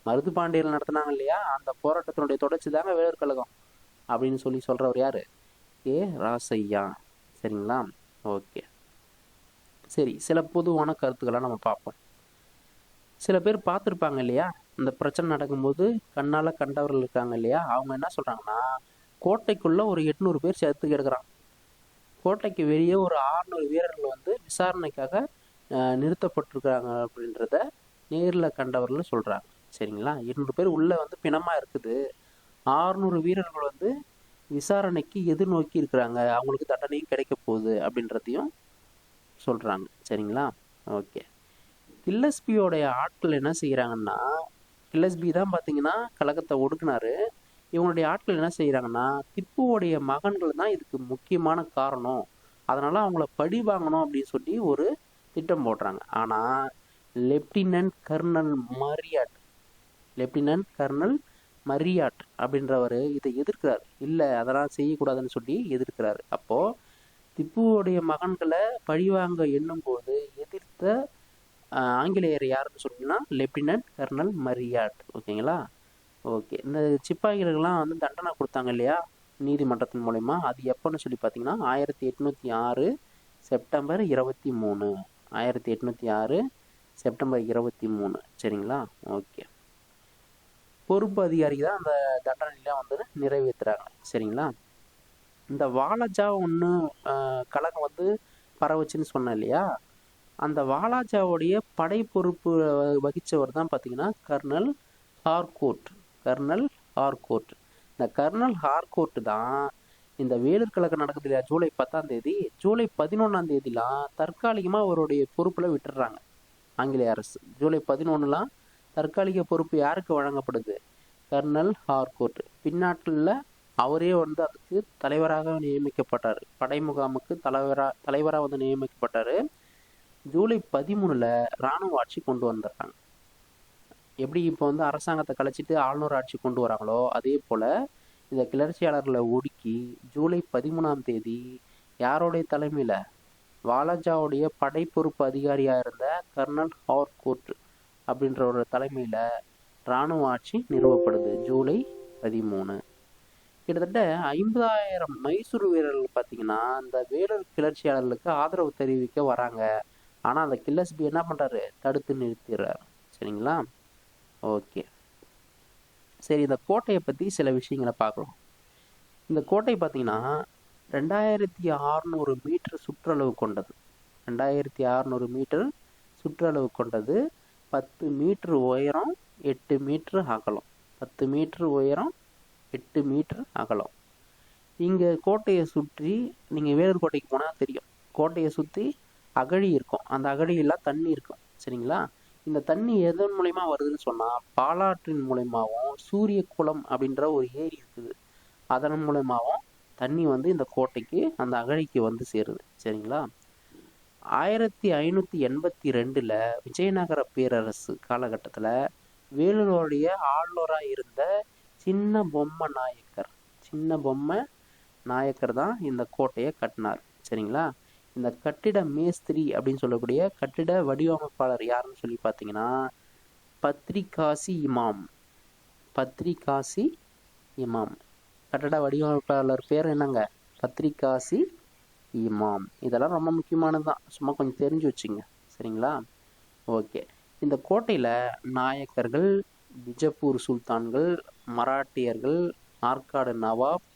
[SPEAKER 1] மருது பாண்டியர்கள் நடத்தினாங்க இல்லையா அந்த போராட்டத்தினுடைய தொடர்ச்சி தாங்க வேலூர் கழகம் அப்படின்னு சொல்லி சொல்றவர் யாரு? ராசையா. சரிங்களா? ஓகே. சரி, சில பொதுவான கருத்துக்களை நம்ம பார்ப்போம். சில பேர் பார்த்துருப்பாங்க இல்லையா, இந்த பிரச்சனை நடக்கும்போது கண்ணால் கண்டவர்கள் இருக்காங்க இல்லையா, அவங்க என்ன சொல்கிறாங்கன்னா கோட்டைக்குள்ளே ஒரு 800 பேர் சேர்த்து கிடக்குறான். கோட்டைக்கு வெளியே ஒரு 600 வீரர்கள் வந்து விசாரணைக்காக நிறுத்தப்பட்டிருக்கிறாங்க அப்படின்றத நேரில் கண்டவர்கள் சொல்கிறாங்க. சரிங்களா? 200 பேர் உள்ளே வந்து பிணமாக இருக்குது, 600 வீரர்கள் வந்து விசாரணைக்கு எதிர்நோக்கி இருக்கிறாங்க, அவங்களுக்கு தண்டனையும் கிடைக்க போகுது அப்படின்றதையும் சொல்கிறாங்க. சரிங்களா? ஓகே. கில்லஸ்பியோடைய ஆட்கள் என்ன செய்கிறாங்கன்னா, கில்லஸ்பி தான் பார்த்தீங்கன்னா கழகத்தை ஒடுக்குனாரு. இவங்களுடைய ஆட்கள் என்ன செய்கிறாங்கன்னா, திப்புவுடைய மகன்கள் தான் இதுக்கு முக்கியமான காரணம், அதனால் அவங்கள பழி வாங்கணும் அப்படின்னு சொல்லி ஒரு திட்டம் போடுறாங்க. ஆனால் லெப்டினன்ட் கர்னல் மரியாட் அப்படின்றவர் இதை எதிர்க்கிறார். இல்லை, அதெல்லாம் செய்யக்கூடாதுன்னு சொல்லி எதிர்க்கிறாரு. அப்போது திப்புவுடைய மகன்களை பழிவாங்க எண்ணும் போது எதிர்த்த ஆங்கிலேயர் யாருன்னு சொன்னீங்கன்னா லெப்டினன்ட் கர்னல் மரியாட். ஓகேங்களா? ஓகே. இந்த சிப்பாய்களுக்கெல்லாம் வந்து தண்டனை கொடுத்தாங்க இல்லையா நீதிமன்றத்தின் மூலயமா, அது எப்போன்னு சொல்லி பார்த்தீங்கன்னா 1806 செப்டம்பர் 23. 1806 செப்டம்பர் 23. சரிங்களா? ஓகே. பொறுப்பு அதிகாரிக்கு தான் அந்த தண்டனைலாம் வந்து நிறைவேற்றுறாங்க. சரிங்களா? இந்த வாலாஜா ஒன்று கழகம் வந்து பரவச்சுன்னு சொன்னேன் இல்லையா, அந்த வாலாஜாவுடைய படை பொறுப்பு வகித்தவர் தான் பார்த்தீங்கன்னா கர்னல் ஹார்கோர்ட். இந்த கர்னல் ஹார்கோர்ட் தான் இந்த வேலூர் கழகம் நடக்குது இல்லையா ஜூலை 10ஆம் தேதி, ஜூலை 11ஆம் தேதிலாம் தற்காலிகமாக அவருடைய பொறுப்பில் விட்டுடுறாங்க ஆங்கிலேய அரசு. ஜூலை 11லாம் தற்காலிக பொறுப்பு யாருக்கு வழங்கப்படுது? கர்னல் ஹார்கோர்ட். பின்னாட்டில் அவரே வந்து அதுக்கு தலைவராக நியமிக்கப்பட்டார். படை முகாமுக்கு தலைவராக வந்து நியமிக்கப்பட்டார். ஜூலை 13 இராணுவ ஆட்சி கொண்டு வந்துடுறாங்க. எப்படி இப்போ வந்து அரசாங்கத்தை கலைச்சிட்டு ஆளுநர் ஆட்சி கொண்டு வராங்களோ அதே போல் இந்த கிளர்ச்சியாளர்களை ஒடுக்கி ஜூலை 13ஆம் தேதி யாருடைய தலைமையில்? வாலாஜாவுடைய படை பொறுப்பு அதிகாரியாக இருந்த கர்னல் ஹார்கோர்ட் அப்படின்ற ஒரு தலைமையில் இராணுவ ஆட்சி நிறுவப்படுது ஜூலை 13. கிட்டத்தட்ட 50,000 மைசூர் வீரர்கள் பார்த்தீங்கன்னா இந்த வேலூர் கிளர்ச்சியாளர்களுக்கு ஆதரவு தெரிவிக்க வராங்க. ஆனால் அந்த கில்லஸ்பி என்ன பண்ணுறாரு? தடுத்து நிறுத்திடுறாரு. சரிங்களா? ஓகே. சரி, இந்த கோட்டையை பற்றி சில விஷயங்களை பார்க்கலாம். இந்த கோட்டை பார்த்தீங்கன்னா 2600 மீட்டர் சுற்றளவு கொண்டது. 2600 மீட்டர் சுற்றளவு கொண்டது. 10 மீட்டர் உயரம், 8 மீட்டர் அகலம். 10 மீட்டர் உயரம், 8 மீட்டர் அகலம். இங்கே கோட்டையை சுற்றி நீங்கள் வேலூர் கோட்டைக்கு போனால் தெரியும், கோட்டையை சுற்றி அகழி இருக்கும். அந்த அகழியெல்லாம் தண்ணி இருக்கும். சரிங்களா? இந்த தண்ணி எதன் மூலயமா வருதுன்னு சொன்னால் பாலாற்றின் மூலயமாவும் சூரிய குளம் அப்படின்ற ஒரு ஏரி இருக்குது, அதன் மூலயமாவும் தண்ணி வந்து இந்த கோட்டைக்கு அந்த அகழிக்கு வந்து சேருது. சரிங்களா? 1582 விஜயநகர பேரரசு காலகட்டத்தில் வேலூருடைய ஆளுநராக இருந்த சின்ன பொம்மை நாயக்கர் தான் இந்த கோட்டையை கட்டினார். சரிங்களா? இந்த கட்டிட மேஸ்திரி அப்படின்னு சொல்லக்கூடிய கட்டிட வடிவமைப்பாளர் யாருன்னு சொல்லி பார்த்தீங்கன்னா பத்ரிகாசி இமாம். கட்டட வடிவமைப்பாளர் பேர் என்னங்க? பத்ரிகாசி இமாம். இதெல்லாம் ரொம்ப முக்கியமானது தான், சும்மா கொஞ்சம் தெரிஞ்சு வச்சுங்க. சரிங்களா? ஓகே. இந்த கோட்டையில் நாயக்கர்கள், பிஜப்பூர் சுல்தான்கள், மராட்டியர்கள், ஆற்காடு நவாப்,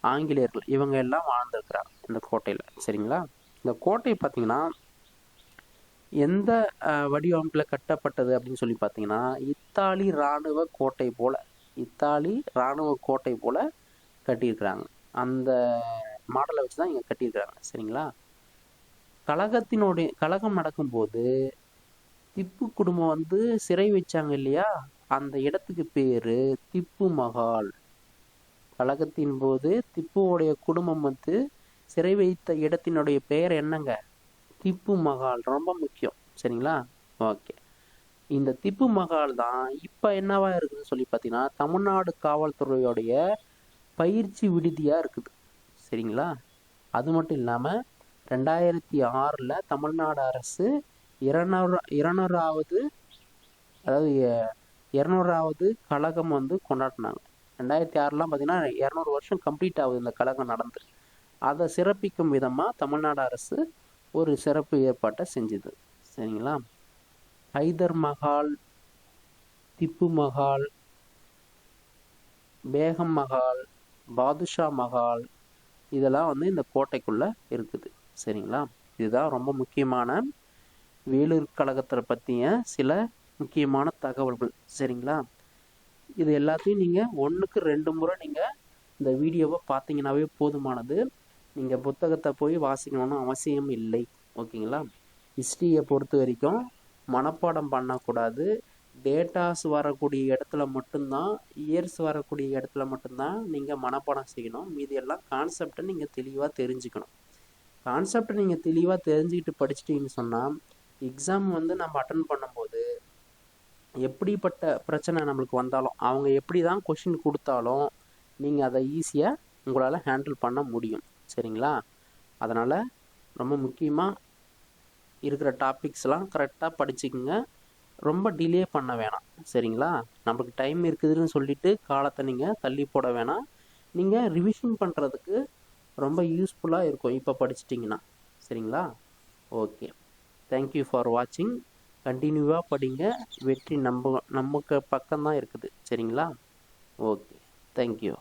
[SPEAKER 1] ஆங்கிலேயர்கள் இவங்க எல்லாம் வாழ்ந்துருக்கிறாங்க இந்த கோட்டையில். சரிங்களா? இந்த கோட்டை பார்த்தீங்கன்னா எந்த வடிவமைப்பில் கட்டப்பட்டது அப்படின்னு சொல்லி பார்த்தீங்கன்னா இத்தாலி இராணுவ கோட்டை போல் கட்டியிருக்கிறாங்க. அந்த மாடலை வச்சு தான் இங்கே கட்டியிருக்கிறாங்க. சரிங்களா? கழகம் நடக்கும்போது திப்பு குடும்பம் வந்து சிறை வச்சாங்க இல்லையா, அந்த இடத்துக்கு பேர் திப்பு மகால். கழகத்தின் போது திப்புவோடைய குடும்பம் வந்து சிறை வைத்த இடத்தினுடைய பெயர் என்னங்க? திப்பு மகால். ரொம்ப முக்கியம். சரிங்களா? ஓகே. இந்த திப்பு மகால் தான் இப்போ என்னவா இருக்குதுன்னு சொல்லி பார்த்தீங்கன்னா தமிழ்நாடு காவல்துறையோடைய பயிற்சி விடுதியாக இருக்குது. சரிங்களா? அது மட்டும் இல்லாமல் 2006 தமிழ்நாடு அரசு 200வது கழகம் வந்து கொண்டாடினாங்க. 2006 பார்த்தீங்கன்னா 200 வருஷம் கம்ப்ளீட் ஆகுது இந்த கழகம் நடந்து. அதை சிறப்பிக்கும் விதமாக தமிழ்நாடு அரசு ஒரு சிறப்பு ஏற்பாட்டை செஞ்சுது. சரிங்களா? ஹைதர் மஹால், திப்பு மஹால், பேகம் மஹால், பாதுஷா மஹால் இதெல்லாம் வந்து இந்த கோட்டைக்குள்ளே இருக்குது. சரிங்களா? இதுதான் ரொம்ப முக்கியமான வேலூர் கழகத்தை பற்றிய சில முக்கியமான தகவல்கள். சரிங்களா? இது எல்லாத்தையும் நீங்கள் 1க்கு 2 முறை நீங்கள் இந்த வீடியோவை பார்த்தீங்கன்னாவே போதுமானது. நீங்கள் புத்தகத்தை போய் வாசிக்கணும்னு அவசியம் இல்லை. ஓகேங்களா? ஹிஸ்ட்ரியை பொறுத்த வரைக்கும் மனப்பாடம் பண்ணக்கூடாது, டேட்டாஸ் வரக்கூடிய இடத்துல மட்டும்தான், இயர்ஸ் வரக்கூடிய இடத்துல மட்டும்தான் நீங்கள் மனப்பாடம் செய்யணும். மீதி எல்லாம் கான்செப்டை நீங்கள் தெளிவாக தெரிஞ்சுக்கணும். கான்செப்டை நீங்கள் தெளிவாக தெரிஞ்சுக்கிட்டு படிச்சிட்டிங்கன்னு சொன்னால் எக்ஸாம் வந்து நம்ம அட்டன் பண்ணும்போது எப்படிப்பட்ட பிரச்சனை நம்மளுக்கு வந்தாலும், அவங்க எப்படி தான் கொஷின் கொடுத்தாலும் நீங்கள் அதை ஈஸியாக உங்களால் ஹேண்டில் பண்ண முடியும். சரிங்களா? அதனால் ரொம்ப முக்கியமாக இருக்கிற டாபிக்ஸ்லாம் கரெக்டாக படிச்சுக்கோங்க. ரொம்ப டிலே பண்ண வேணாம். சரிங்களா? நம்மளுக்கு டைம் இருக்குதுன்னு சொல்லிவிட்டு காலத்தை நீங்கள் தள்ளி போட வேணாம். நீங்கள் ரிவிஷன் பண்ணுறதுக்கு ரொம்ப யூஸ்ஃபுல்லாக இருக்கும் இப்போ படிச்சிட்டிங்கன்னா. சரிங்களா? ஓகே, தேங்க்யூ ஃபார் வாட்சிங். கண்டினியூவாக படிங்க. வெற்றி நமக்கு பக்கம்தான் இருக்குது. சரிங்களா? Okay, thank you.